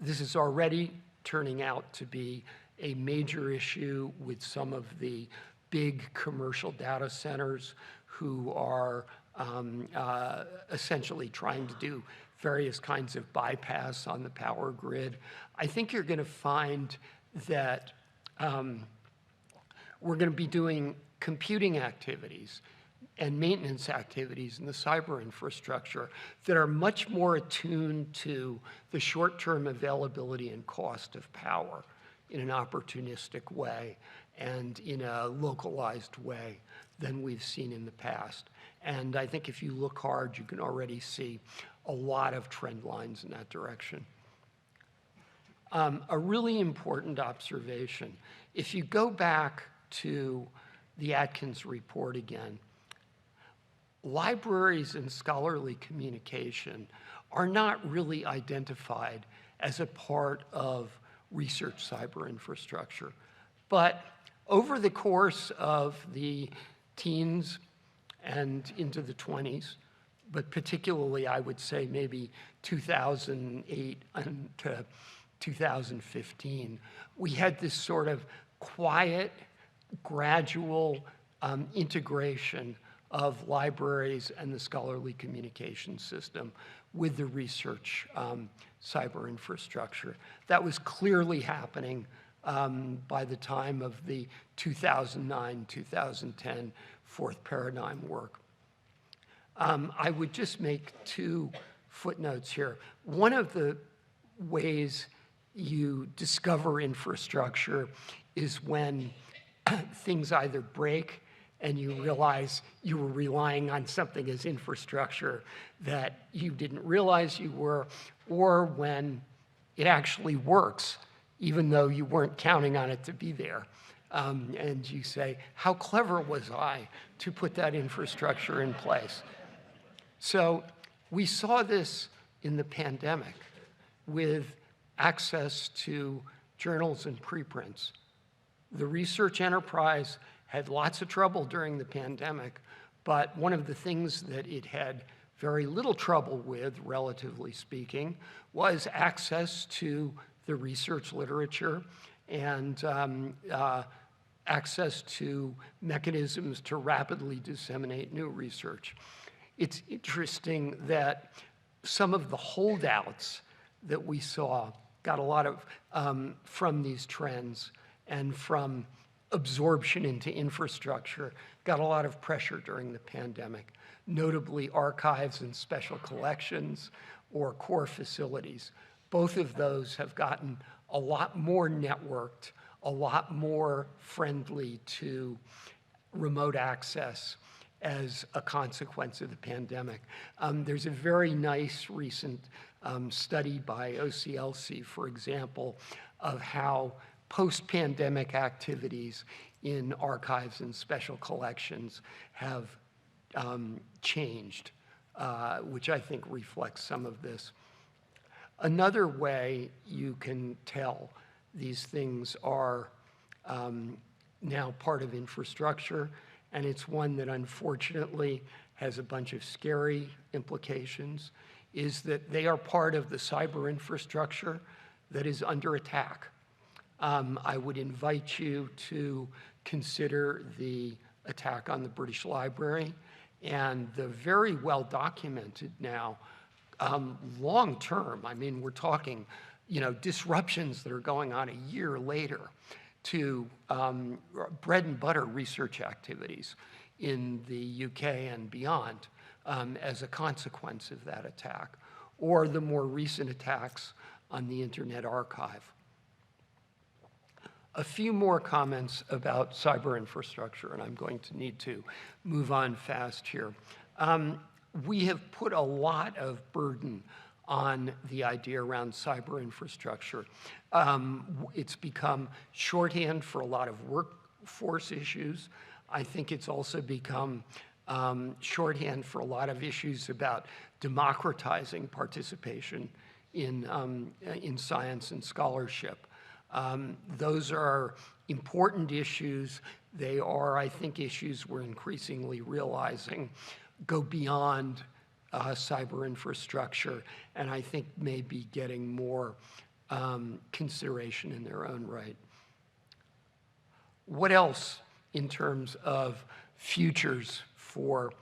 This is already turning out to be a major issue with some of the big commercial data centers who are essentially trying to do various kinds of bypass on the power grid. I think you're going to find that we're going to be doing computing activities and maintenance activities in the cyber infrastructure that are much more attuned to the short-term availability and cost of power in an opportunistic way and in a localized way than we've seen in the past. And I think if you look hard, you can already see a lot of trend lines in that direction. A really important observation, if you go back to the Atkins report again, libraries and scholarly communication are not really identified as a part of research cyber infrastructure. But over the course of the teens and into the 20s, but particularly I would say maybe 2008 to 2015, we had this sort of quiet, gradual integration of libraries and the scholarly communication system with the research cyber infrastructure. That was clearly happening by the time of the 2009-2010 fourth paradigm work. I would just make two footnotes here. One of the ways you discover infrastructure is when things either break and you realize you were relying on something as infrastructure that you didn't realize you were, or when it actually works, even though you weren't counting on it to be there. And you say, how clever was I to put that infrastructure in place? So we saw this in the pandemic with access to journals and preprints. The research enterprise had lots of trouble during the pandemic, but one of the things that it had very little trouble with, relatively speaking, was access to the research literature and access to mechanisms to rapidly disseminate new research. It's interesting that some of the holdouts that we saw got a lot of, from these trends and from absorption into infrastructure, got a lot of pressure during the pandemic, notably archives and special collections or core facilities. Both of those have gotten a lot more networked, a lot more friendly to remote access as a consequence of the pandemic. There's a very nice recent study by OCLC, for example, of how post-pandemic activities in archives and special collections have changed, which I think reflects some of this. Another way you can tell these things are now part of infrastructure, and it's one that unfortunately has a bunch of scary implications, is that they are part of the cyber infrastructure that is under attack. I would invite you to consider the attack on the British Library and the very well documented now long-term, I mean, we're talking, disruptions that are going on a year later to bread and butter research activities in the UK and beyond as a consequence of that attack, or the more recent attacks on the Internet Archive. A few more comments about cyber infrastructure, and I'm going to need to move on fast here. We have put a lot of burden on the idea around cyber infrastructure. It's become shorthand for a lot of workforce issues. I think it's also become shorthand for a lot of issues about democratizing participation in science and scholarship. Those are important issues. They are, I think, issues we're increasingly realizing go beyond cyber infrastructure, and I think may be getting more consideration in their own right. What else in terms of futures for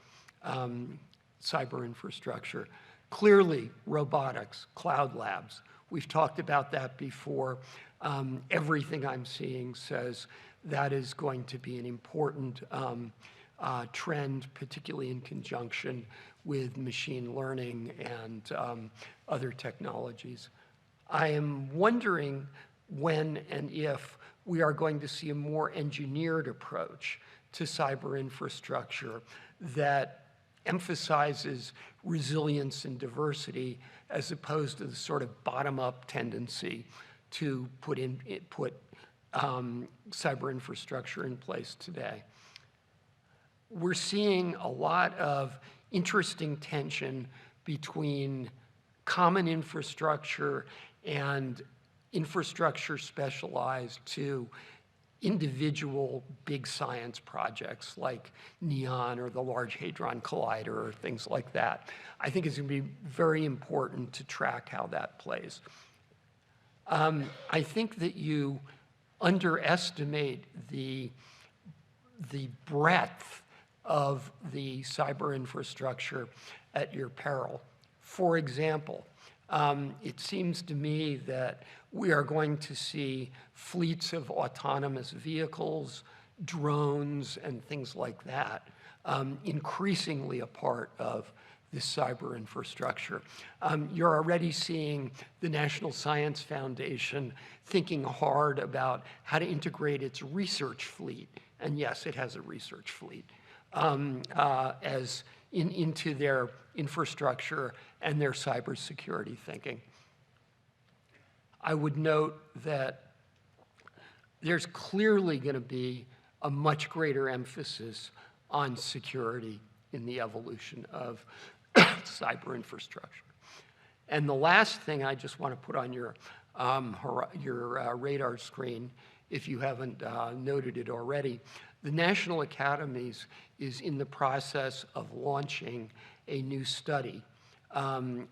cyber infrastructure? Clearly, robotics, cloud labs. We've talked about that before. Everything I'm seeing says that is going to be an important trend, particularly in conjunction with machine learning and other technologies. I am wondering when and if we are going to see a more engineered approach to cyber infrastructure that emphasizes resilience and diversity as opposed to the sort of bottom-up tendency to put cyber infrastructure in place today. We're seeing a lot of interesting tension between common infrastructure and infrastructure specialized to individual big science projects like NEON or the Large Hadron Collider or things like that. I think it's going to be very important to track how that plays. I think that you underestimate the breadth of the cyber infrastructure at your peril. For example, it seems to me that we are going to see fleets of autonomous vehicles, drones, and things like that increasingly a part of this cyber infrastructure. You're already seeing the National Science Foundation thinking hard about how to integrate its research fleet, and yes, it has a research fleet, into their infrastructure and their cybersecurity thinking. I would note that there's clearly going to be a much greater emphasis on security in the evolution of cyber infrastructure. And the last thing I just want to put on your radar screen, if you haven't noted it already, the National Academies is in the process of launching a new study,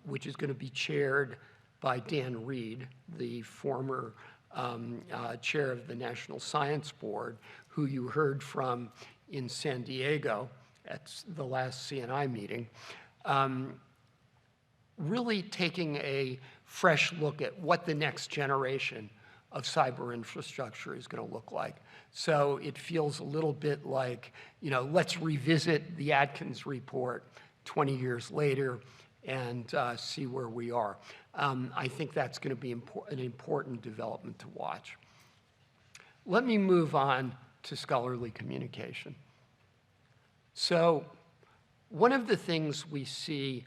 which is going to be chaired by Dan Reed, the former chair of the National Science Board, who you heard from in San Diego at the last CNI meeting, really taking a fresh look at what the next generation of cyber infrastructure is going to look like. So it feels a little bit like, you know, let's revisit the Atkins report 20 years later and see where we are. I think that's going to be an important development to watch. Let me move on to scholarly communication. So one of the things we see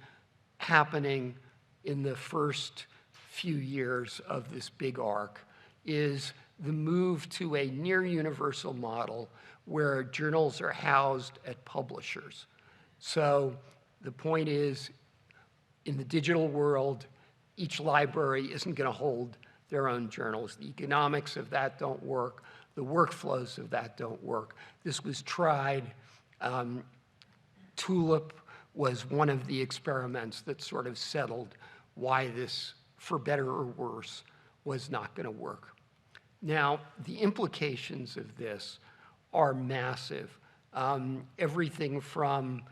happening in the first few years of this big arc is the move to a near universal model where journals are housed at publishers. So the point is, in the digital world, each library isn't going to hold their own journals. The economics of that don't work. The workflows of that don't work. This was tried. Tulip was one of the experiments that sort of settled why this, for better or worse, was not going to work. Now, the implications of this are massive. Everything from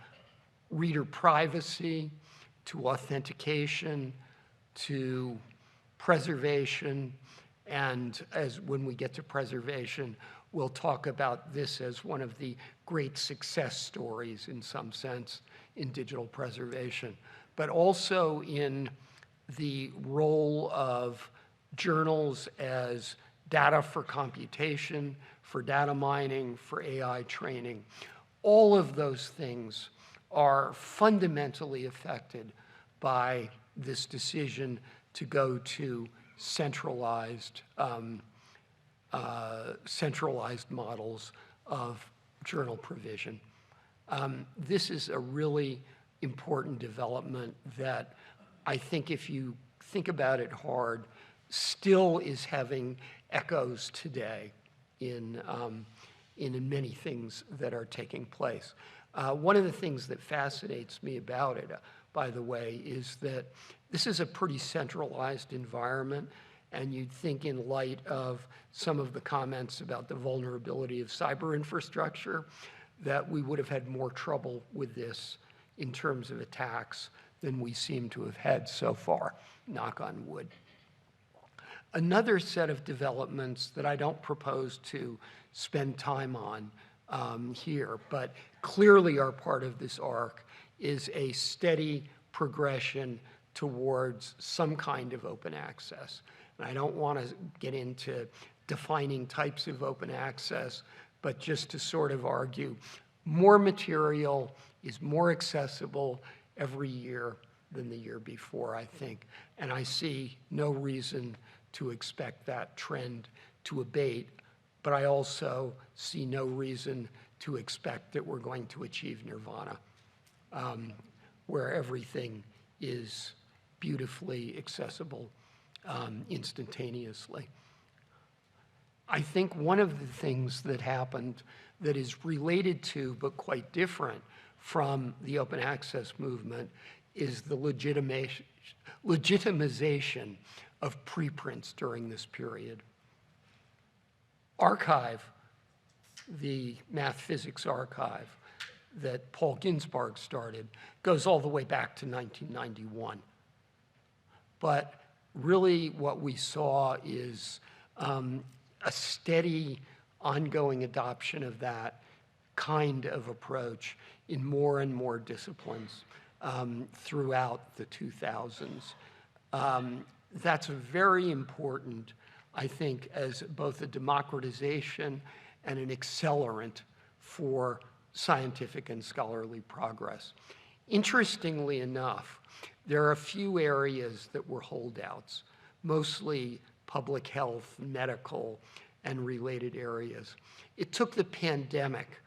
reader privacy to authentication to preservation, and when we get to preservation, we'll talk about this as one of the great success stories in some sense in digital preservation, but also in the role of journals as data for computation, for data mining, for AI training. All of those things are fundamentally affected by this decision to go to centralized models of journal provision. This is a really important development that I think if you think about it hard, still is having echoes today in many things that are taking place. One of the things that fascinates me about it, by the way, is that this is a pretty centralized environment, and you'd think in light of some of the comments about the vulnerability of cyber infrastructure that we would have had more trouble with this in terms of attacks than we seem to have had so far, knock on wood. Another set of developments that I don't propose to spend time on here, but clearly are part of this arc, is a steady progression towards some kind of open access. And I don't want to get into defining types of open access, but just to sort of argue, more material is more accessible every year than the year before, I think. And I see no reason to expect that trend to abate, but I also see no reason to expect that we're going to achieve nirvana, where everything is beautifully accessible instantaneously. I think one of the things that happened that is related to, but quite different from the open access movement, is the legitimization of preprints during this period. Archive, the math physics archive that Paul Ginsparg started, goes all the way back to 1991. But really what we saw is a steady, ongoing adoption of that kind of approach in more and more disciplines throughout the 2000s. That's very important, I think, as both a democratization and an accelerant for scientific and scholarly progress. Interestingly enough, there are a few areas that were holdouts, mostly public health, medical, and related areas. It took the pandemic,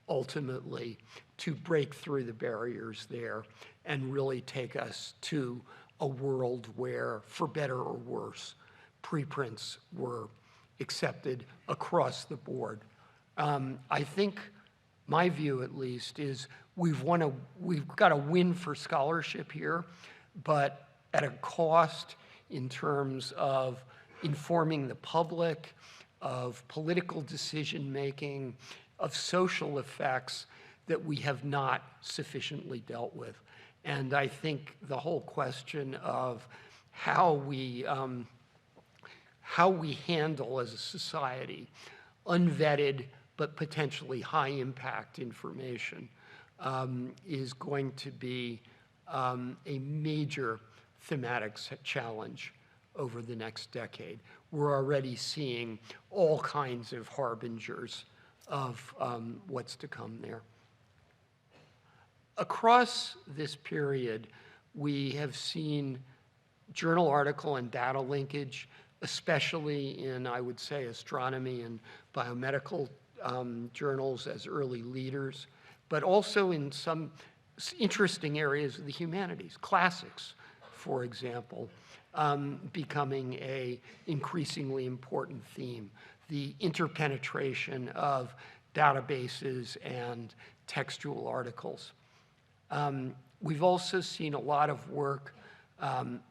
ultimately, to break through the barriers there and really take us to a world where, for better or worse, preprints were accepted across the board. I think my view, at least, is we've got a win for scholarship here, but at a cost in terms of informing the public, of political decision-making, of social effects that we have not sufficiently dealt with. And I think the whole question of how we handle as a society unvetted but potentially high-impact information is going to be a major thematic challenge over the next decade. We're already seeing all kinds of harbingers of what's to come there. Across this period, we have seen journal article and data linkage, especially in, I would say, astronomy and biomedical journals as early leaders, but also in some interesting areas of the humanities, classics, for example, becoming an increasingly important theme. The interpenetration of databases and textual articles. We've also seen a lot of work,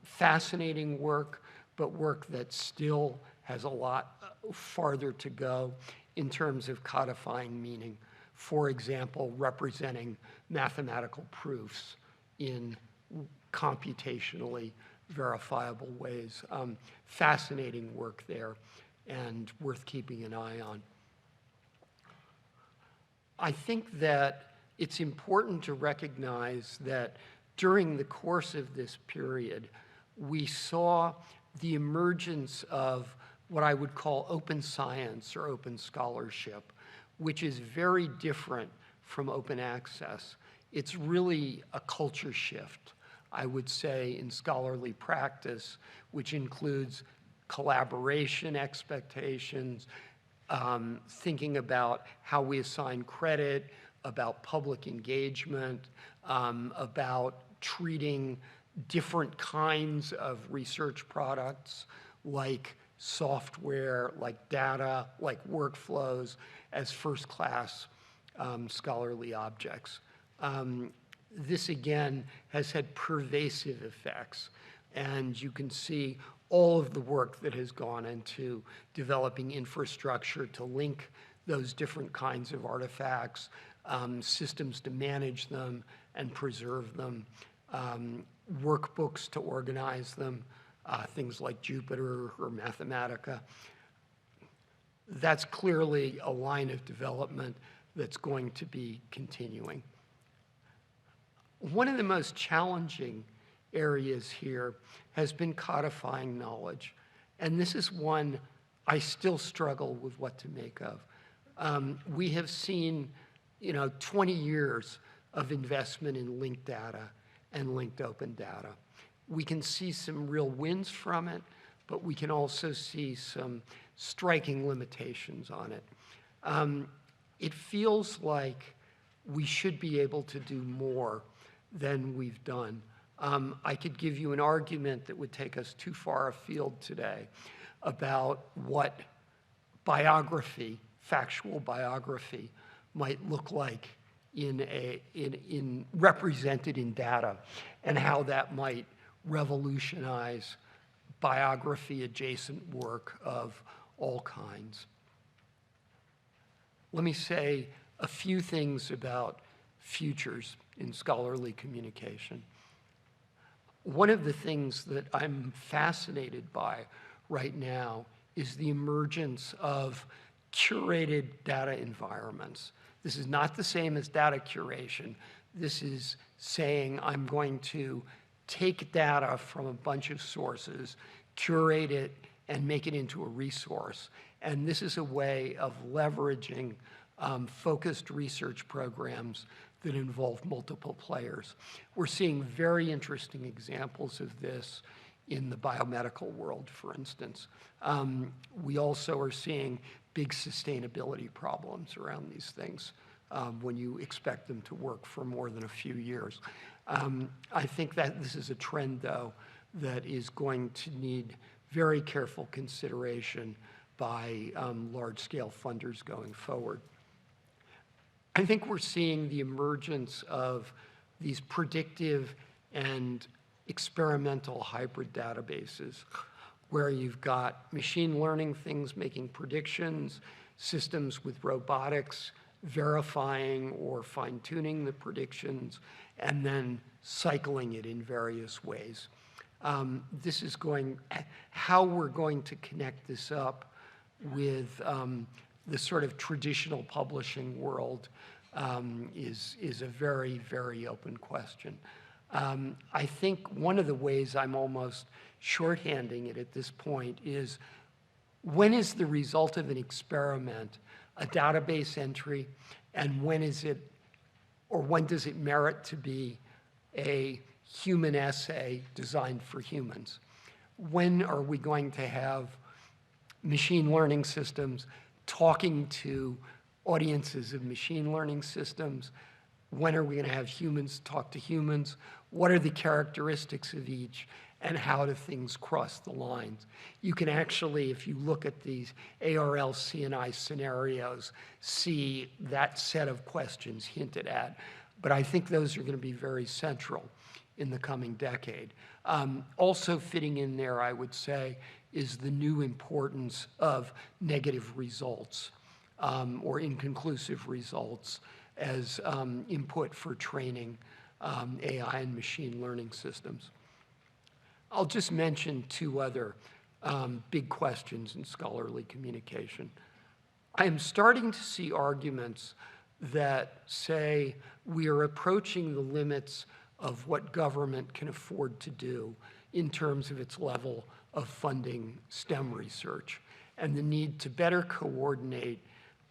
fascinating work, but work that still has a lot farther to go in terms of codifying meaning. For example, representing mathematical proofs in computationally verifiable ways. Fascinating work there and worth keeping an eye on. I think that it's important to recognize that during the course of this period, we saw the emergence of what I would call open science or open scholarship, which is very different from open access. It's really a culture shift, I would say, in scholarly practice, which includes collaboration expectations, thinking about how we assign credit, about public engagement, about treating different kinds of research products like software, like data, like workflows as first-class scholarly objects. This, again, has had pervasive effects, and you can see all of the work that has gone into developing infrastructure to link those different kinds of artifacts, systems to manage them and preserve them, workbooks to organize them, things like Jupyter or Mathematica. That's clearly a line of development that's going to be continuing. One of the most challenging areas here has been codifying knowledge. And this is one I still struggle with what to make of. We have seen, 20 years of investment in linked data and linked open data. We can see some real wins from it, but we can also see some striking limitations on it. It feels like we should be able to do more than we've done. I could give you an argument that would take us too far afield today about what biography, factual biography, might look like represented in data, and how that might revolutionize biography adjacent work of all kinds. Let me say a few things about futures in scholarly communication. One of the things that I'm fascinated by right now is the emergence of curated data environments. This is not the same as data curation. This is saying I'm going to take data from a bunch of sources, curate it, and make it into a resource. And this is a way of leveraging focused research programs that involve multiple players. We're seeing very interesting examples of this in the biomedical world, for instance. We also are seeing big sustainability problems around these things when you expect them to work for more than a few years. I think that this is a trend, though, that is going to need very careful consideration by large-scale funders going forward. I think we're seeing the emergence of these predictive and experimental hybrid databases where you've got machine learning things making predictions, systems with robotics verifying or fine-tuning the predictions, and then cycling it in various ways. This is how we're going to connect this up with the sort of traditional publishing world is a very, very open question. I think one of the ways I'm almost shorthanding it at this point is, when is the result of an experiment a database entry, and when does it merit to be a human essay designed for humans? When are we going to have machine learning systems talking to audiences of machine learning systems? When are we going to have humans talk to humans? What are the characteristics of each, and how do things cross the lines? You can actually, if you look at these ARL CNI scenarios, see that set of questions hinted at. But I think those are going to be very central in the coming decade. Also fitting in there, I would say, is the new importance of negative results or inconclusive results as input for training AI and machine learning systems. I'll just mention two other big questions in scholarly communication. I am starting to see arguments that say we are approaching the limits of what government can afford to do in terms of its level of funding STEM research, and the need to better coordinate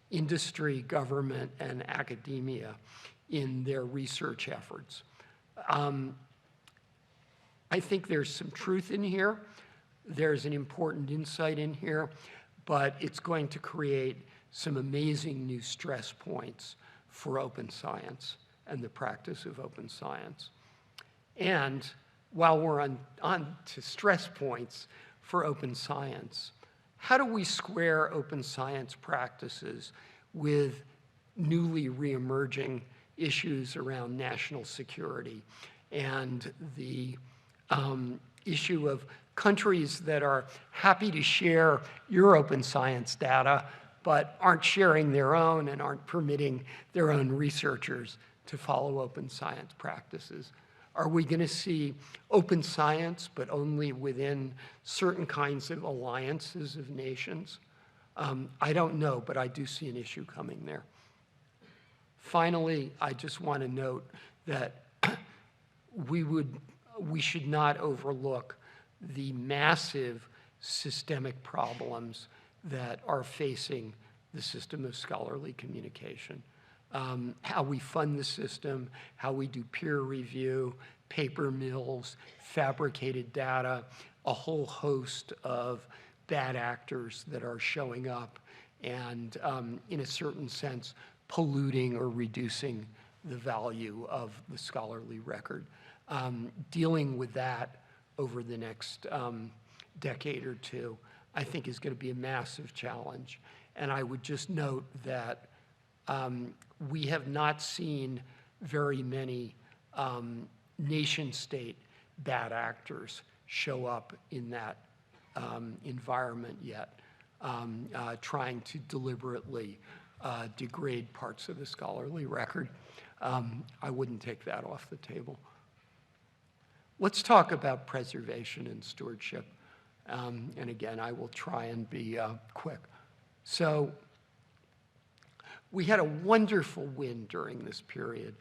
industry, government, and academia in their research efforts. I think there's some truth in here. There's an important insight in here, but it's going to create some amazing new stress points for open science and the practice of open science. And while we're on to stress points for open science. How do we square open science practices with newly reemerging issues around national security and the issue of countries that are happy to share your open science data, but aren't sharing their own and aren't permitting their own researchers to follow open science practices? Are we going to see open science, but only within certain kinds of alliances of nations? I don't know, but I do see an issue coming there. Finally, I just want to note that we should not overlook the massive systemic problems that are facing the system of scholarly communication. How we fund the system, how we do peer review, paper mills, fabricated data, a whole host of bad actors that are showing up and, in a certain sense, polluting or reducing the value of the scholarly record. Dealing with that over the next decade or two, I think is going to be a massive challenge. And I would just note that we have not seen very many nation-state bad actors show up in that environment yet, trying to deliberately degrade parts of the scholarly record. I wouldn't take that off the table. Let's talk about preservation and stewardship. And again, I will try and be quick. So we had a wonderful win during this period.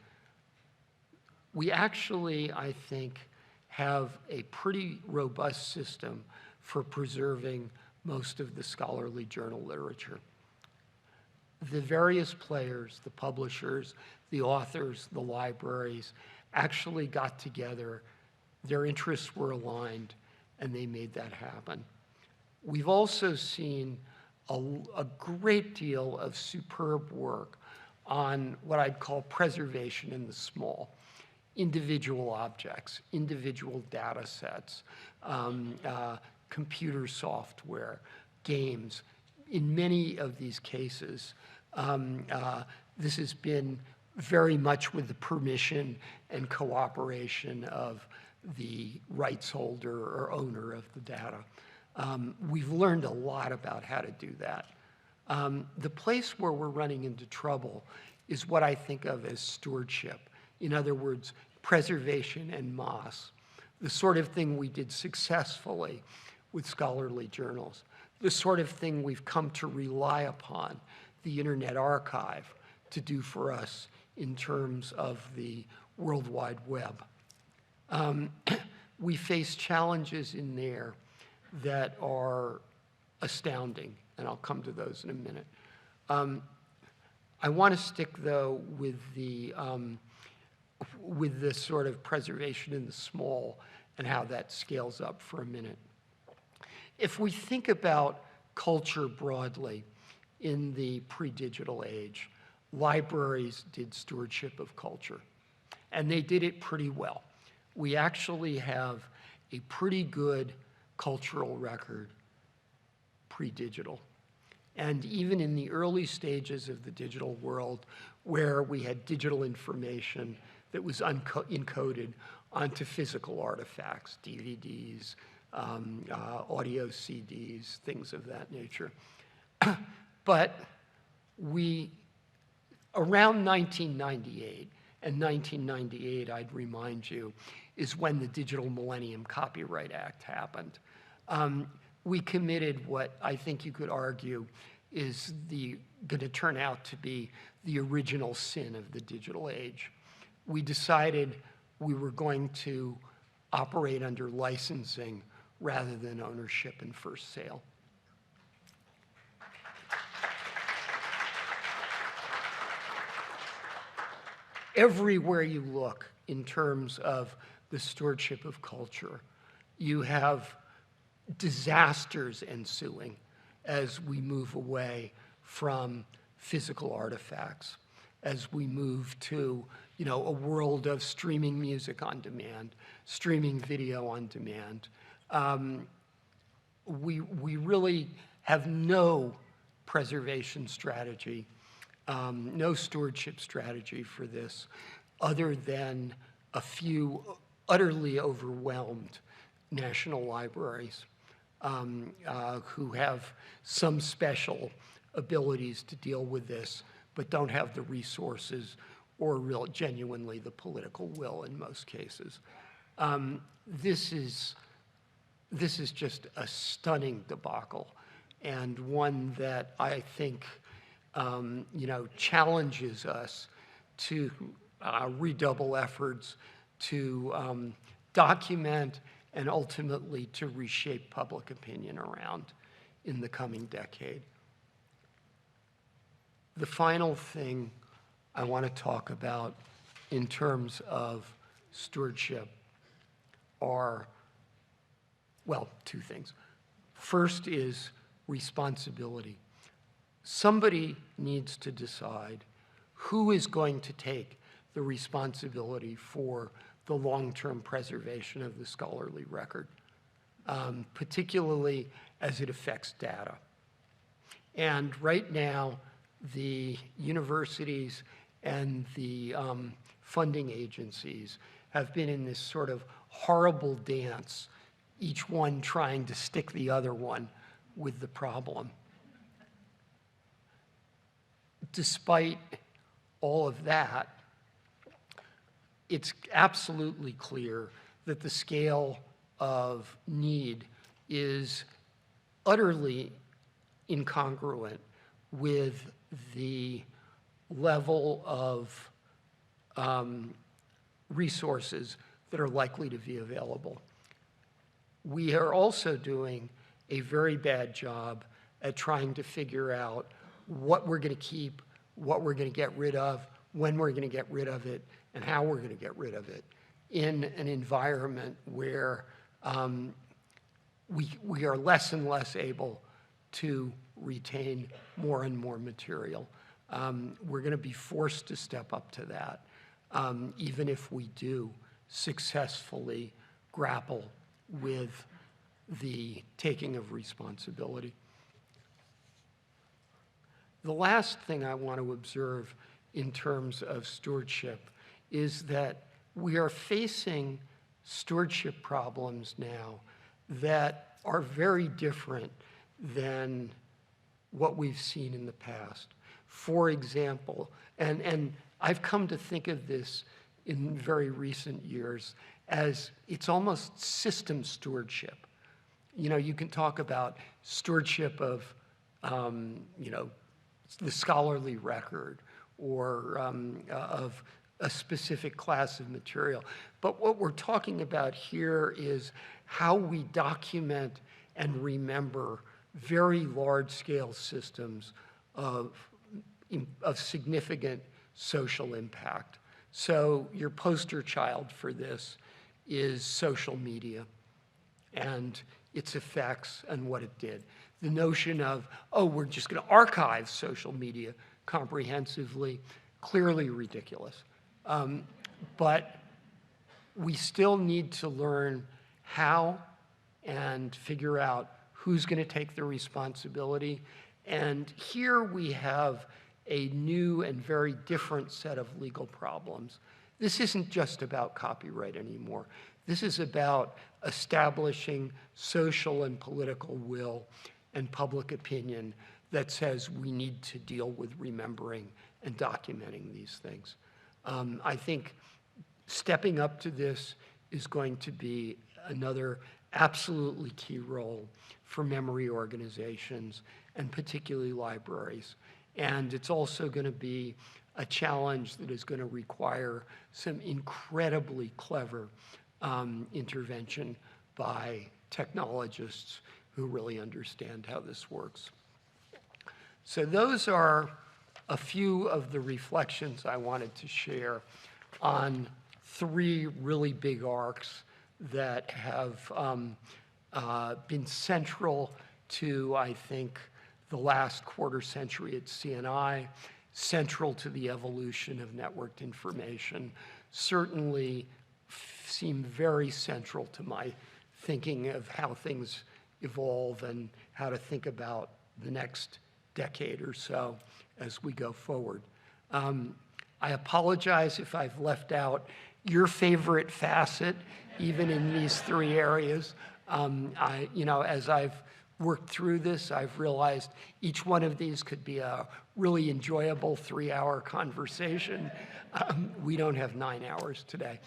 We actually, I think, have a pretty robust system for preserving most of the scholarly journal literature. The various players, the publishers, the authors, the libraries, actually got together. Their interests were aligned, and they made that happen. We've also seen a great deal of superb work on what I'd call preservation in the small. Individual objects, individual data sets, computer software, games. In many of these cases, this has been very much with the permission and cooperation of the rights holder or owner of the data. We've learned a lot about how to do that. The place where we're running into trouble is what I think of as stewardship. In other words, preservation en masse, the sort of thing we did successfully with scholarly journals, the sort of thing we've come to rely upon the Internet Archive to do for us in terms of the World Wide Web. We face challenges in there that are astounding, and I'll come to those in a minute. I want to stick, though, with this sort of preservation in the small and how that scales up for a minute. If we think about culture broadly in the pre-digital age, libraries did stewardship of culture, and they did it pretty well. We actually have a pretty good cultural record pre-digital. And even in the early stages of the digital world, where we had digital information that was encoded onto physical artifacts, DVDs, audio CDs, things of that nature. But around 1998, and 1998, I'd remind you, is when the Digital Millennium Copyright Act happened. We committed what I think you could argue is going to turn out to be the original sin of the digital age. We decided we were going to operate under licensing rather than ownership and first sale. Everywhere you look in terms of the stewardship of culture, you have disasters ensuing as we move away from physical artifacts, as we move to, a world of streaming music on demand, streaming video on demand. we really have no preservation strategy, no stewardship strategy for this, other than a few utterly overwhelmed national libraries who have some special abilities to deal with this, but don't have the resources or genuinely the political will in most cases. This is just a stunning debacle, and one that I think challenges us to redouble efforts to document and ultimately to reshape public opinion around in the coming decade. The final thing I want to talk about in terms of stewardship are, well, two things. First is responsibility. Somebody needs to decide who is going to take the responsibility for the long-term preservation of the scholarly record, particularly as it affects data. And right now, the universities and the funding agencies have been in this sort of horrible dance, each one trying to stick the other one with the problem. Despite all of that, it's absolutely clear that the scale of need is utterly incongruent with the level of resources that are likely to be available. We are also doing a very bad job at trying to figure out what we're going to keep, what we're going to get rid of, when we're going to get rid of it, and how we're going to get rid of it in an environment where we are less and less able to retain more and more material. We're going to be forced to step up to that, even if we do successfully grapple with the taking of responsibility. The last thing I want to observe in terms of stewardship is that we are facing stewardship problems now that are very different than what we've seen in the past. For example, and I've come to think of this in very recent years as it's almost system stewardship. You can talk about stewardship of, the scholarly record or of a specific class of material. But what we're talking about here is how we document and remember very large-scale systems of significant social impact. So your poster child for this is social media and its effects and what it did. The notion of, oh, we're just going to archive social media comprehensively, clearly ridiculous. But we still need to learn how and figure out who's going to take the responsibility. And here we have a new and very different set of legal problems. This isn't just about copyright anymore. This is about establishing social and political will and public opinion that says we need to deal with remembering and documenting these things. I think stepping up to this is going to be another absolutely key role for memory organizations and particularly libraries. And it's also going to be a challenge that is going to require some incredibly clever intervention by technologists who really understand how this works. So those are a few of the reflections I wanted to share on three really big arcs that have been central to, I think, the last quarter century at CNI, central to the evolution of networked information, certainly seem very central to my thinking of how things evolve and how to think about the next decade or so as we go forward. I apologize if I've left out your favorite facet, even in these 3 areas. As I've worked through this, I've realized each one of these could be a really enjoyable 3-hour conversation. We don't have 9 hours today.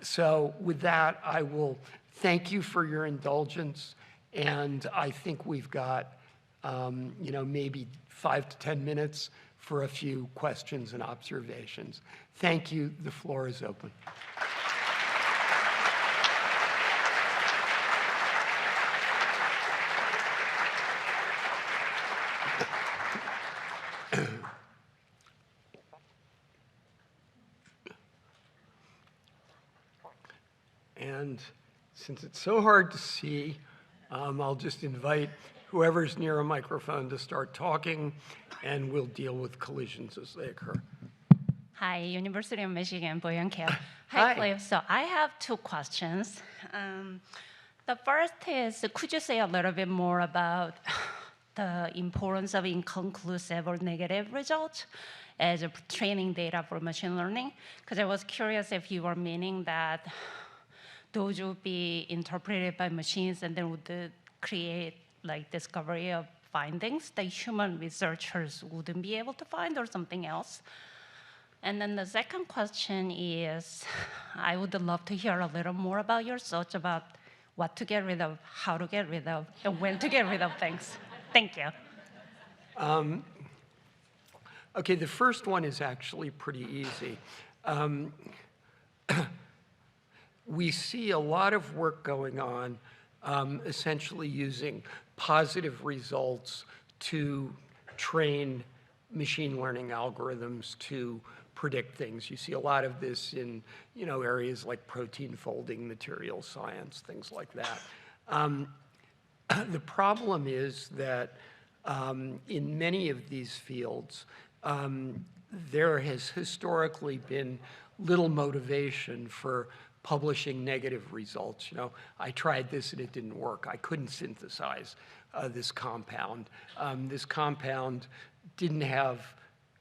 So with that, I will thank you for your indulgence, and I think we've got, maybe 5 to 10 minutes for a few questions and observations. Thank you. The floor is open. And since it's so hard to see, I'll just invite whoever's near a microphone to start talking, and we'll deal with collisions as they occur. Hi, University of Michigan, Boyan Kim. Hi. Hi, Cliff. So I have 2 questions. The first is, could you say a little bit more about the importance of inconclusive or negative results as a training data for machine learning? Because I was curious if you were meaning that those would be interpreted by machines and then would create like discovery of findings that human researchers wouldn't be able to find, or something else. And then the second question is, I would love to hear a little more about your thoughts about what to get rid of, how to get rid of, and when to get rid of things. Thank you. Okay, the first one is actually pretty easy. We see a lot of work going on essentially using positive results to train machine learning algorithms to predict things. You see a lot of this in areas like protein folding, material science, things like that. The problem is that in many of these fields, there has historically been little motivation for publishing negative results. I tried this and it didn't work. I couldn't synthesize this compound. This compound didn't have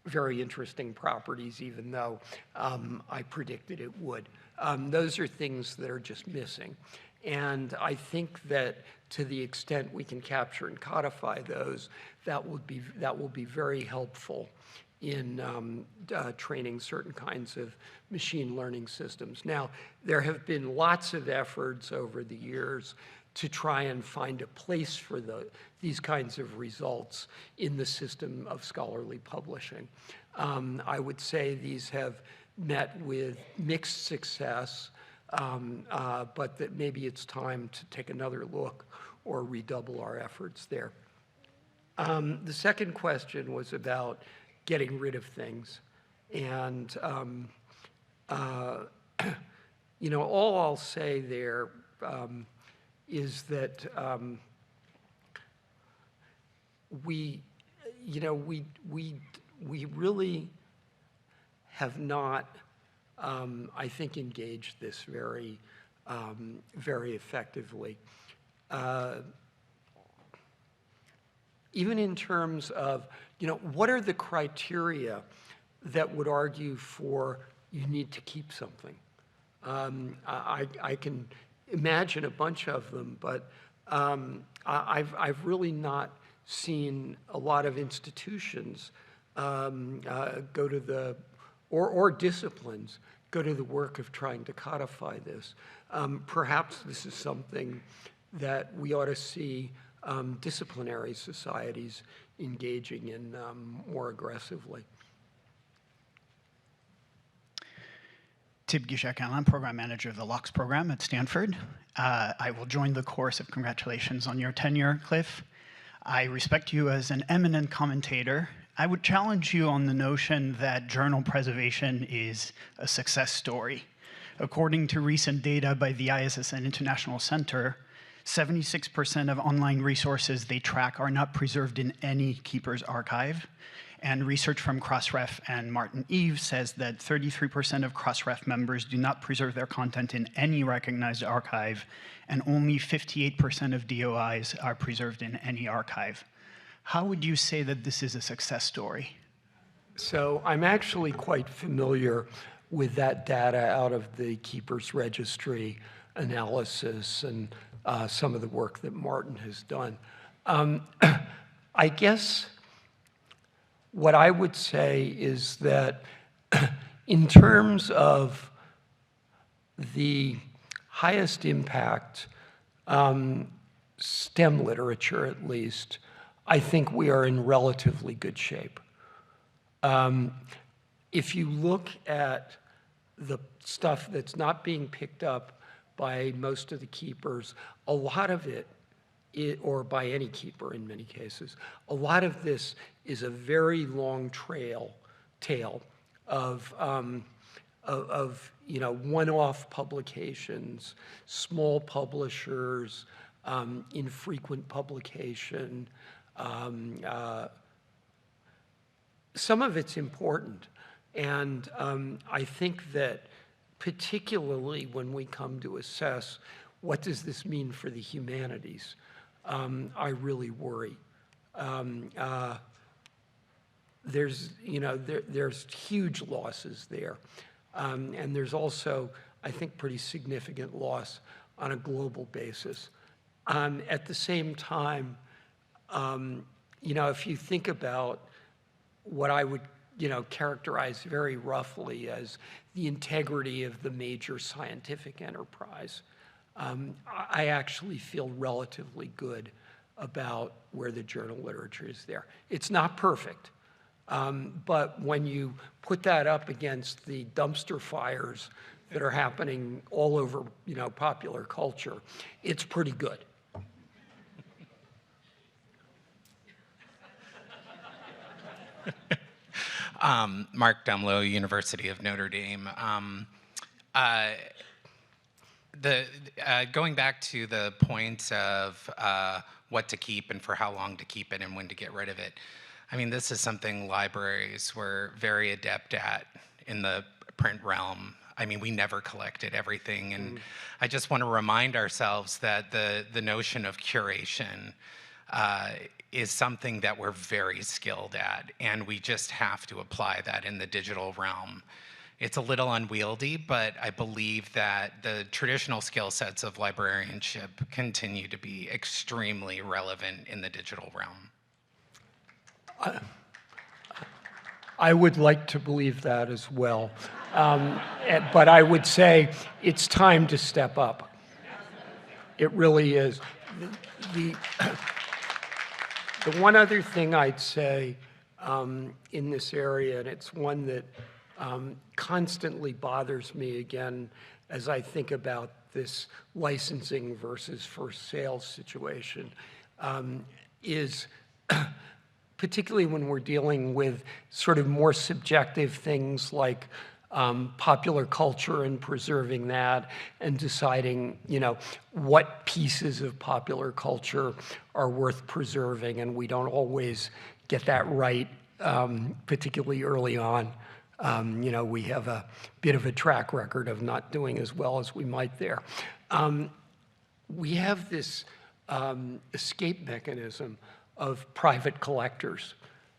very interesting properties, even though I predicted it would. Those are things that are just missing. And I think that to the extent we can capture and codify those, that will be very helpful in training certain kinds of machine learning systems. Now, there have been lots of efforts over the years to try and find a place for these kinds of results in the system of scholarly publishing. I would say these have met with mixed success, but that maybe it's time to take another look or redouble our efforts there. The second question was about getting rid of things. And, all I'll say there is that we really have not, I think, engaged this very effectively. Even in terms of, what are the criteria that would argue for you need to keep something? I can imagine a bunch of them, but I've really not seen a lot of institutions go to or disciplines go to the work of trying to codify this. Perhaps this is something that we ought to see disciplinary societies engaging in more aggressively. Tib Gishak-Allen, I'm program manager of the LOX program at Stanford. I will join the chorus of congratulations on your tenure, Cliff. I respect you as an eminent commentator. I would challenge you on the notion that journal preservation is a success story. According to recent data by the ISSN International Center, 76% of online resources they track are not preserved in any keeper's archive. And research from Crossref and Martin Eve says that 33% of Crossref members do not preserve their content in any recognized archive, and only 58% of DOIs are preserved in any archive. How would you say that this is a success story? So I'm actually quite familiar with that data out of the Keepers Registry analysis and some of the work that Martin has done. I guess what I would say is that in terms of the highest impact STEM literature, at least, I think we are in relatively good shape. If you look at the stuff that's not being picked up by most of the keepers, a lot of it, or by any keeper in many cases, a lot of this is a very long tail of one-off publications, small publishers, infrequent publication. Some of it's important, and I think that particularly when we come to assess what does this mean for the humanities, I really worry. There's huge losses there, and there's also, I think, pretty significant loss on a global basis. At the same time, if you think about what I would characterize very roughly as the integrity of the major scientific enterprise, I actually feel relatively good about where the journal literature is there. It's not perfect, but when you put that up against the dumpster fires that are happening all over popular culture, it's pretty good. Mark Dumlow, University of Notre Dame. Going back to the point of what to keep and for how long to keep it and when to get rid of it, I mean, this is something libraries were very adept at in the print realm. I mean, we never collected everything, and I just want to remind ourselves that the notion of curation is something that we're very skilled at, and we just have to apply that in the digital realm. It's a little unwieldy, but I believe that the traditional skill sets of librarianship continue to be extremely relevant in the digital realm. I would like to believe that as well. But I would say it's time to step up. It really is. The one other thing I'd say in this area, and it's one that constantly bothers me again as I think about this licensing versus for sale situation, is particularly when we're dealing with sort of more subjective things like popular culture and preserving that and deciding, what pieces of popular culture are worth preserving, and we don't always get that right, particularly early on. We have a bit of a track record of not doing as well as we might there. We have this escape mechanism of private collectors,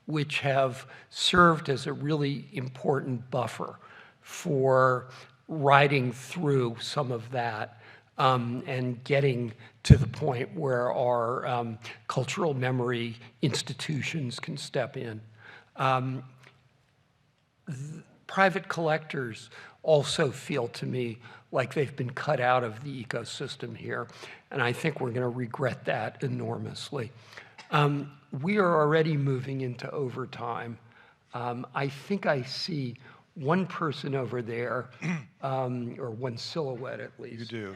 which have served as a really important buffer for riding through some of that and getting to the point where our cultural memory institutions can step in. Private collectors also feel to me like they've been cut out of the ecosystem here, and I think we're going to regret that enormously. We are already moving into overtime. I think I see one person over there, or one silhouette at least. You do.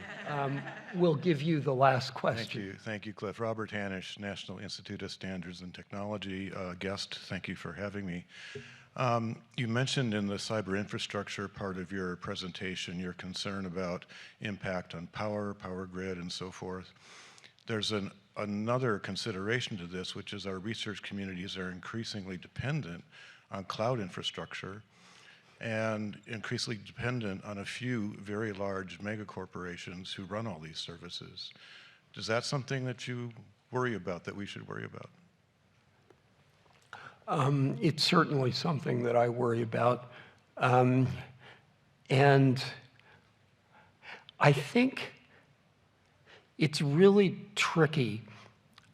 We'll give you the last question. Thank you, Cliff. Robert Hanisch, National Institute of Standards and Technology guest. Thank you for having me. You mentioned in the cyber infrastructure part of your presentation your concern about impact on power grid, and so forth. there's another consideration to this, which is our research communities are increasingly dependent on cloud infrastructure and increasingly dependent on a few very large mega corporations who run all these services. Is that something that you worry about, that we should worry about? It's certainly something that I worry about. And I think it's really tricky.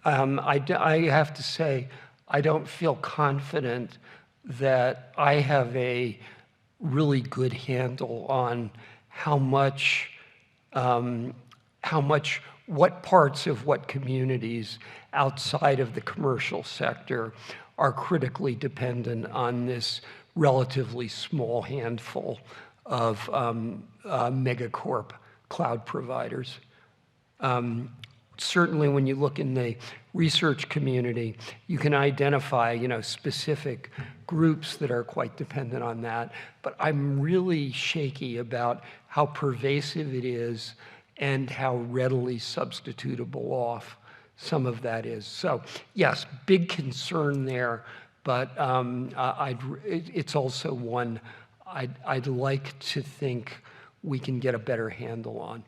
I have to say, I don't feel confident that I have a really good handle on what parts of what communities outside of the commercial sector are critically dependent on this relatively small handful of megacorp cloud providers. Certainly when you look in the research community, you can identify, specific groups that are quite dependent on that, but I'm really shaky about how pervasive it is and how readily substitutable off some of that is. So yes, big concern there, but it's also one I'd like to think we can get a better handle on.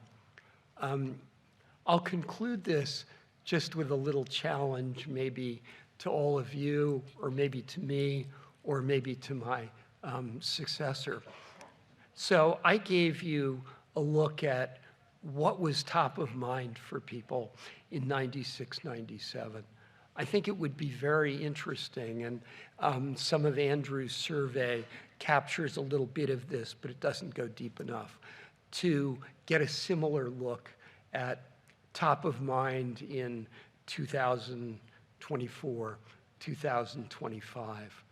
I'll conclude this just with a little challenge, maybe to all of you, or maybe to me, or maybe to my successor. So I gave you a look at what was top of mind for people in 96, 97. I think it would be very interesting, and some of Andrew's survey captures a little bit of this, but it doesn't go deep enough, to get a similar look at top of mind in 2024, 2025,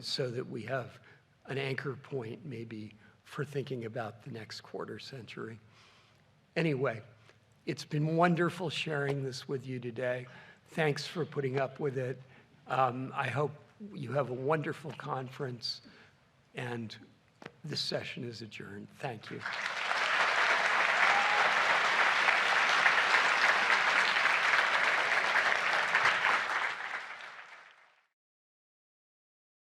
so that we have an anchor point maybe for thinking about the next quarter century. Anyway, it's been wonderful sharing this with you today. Thanks for putting up with it. I hope you have a wonderful conference, and this session is adjourned. Thank you.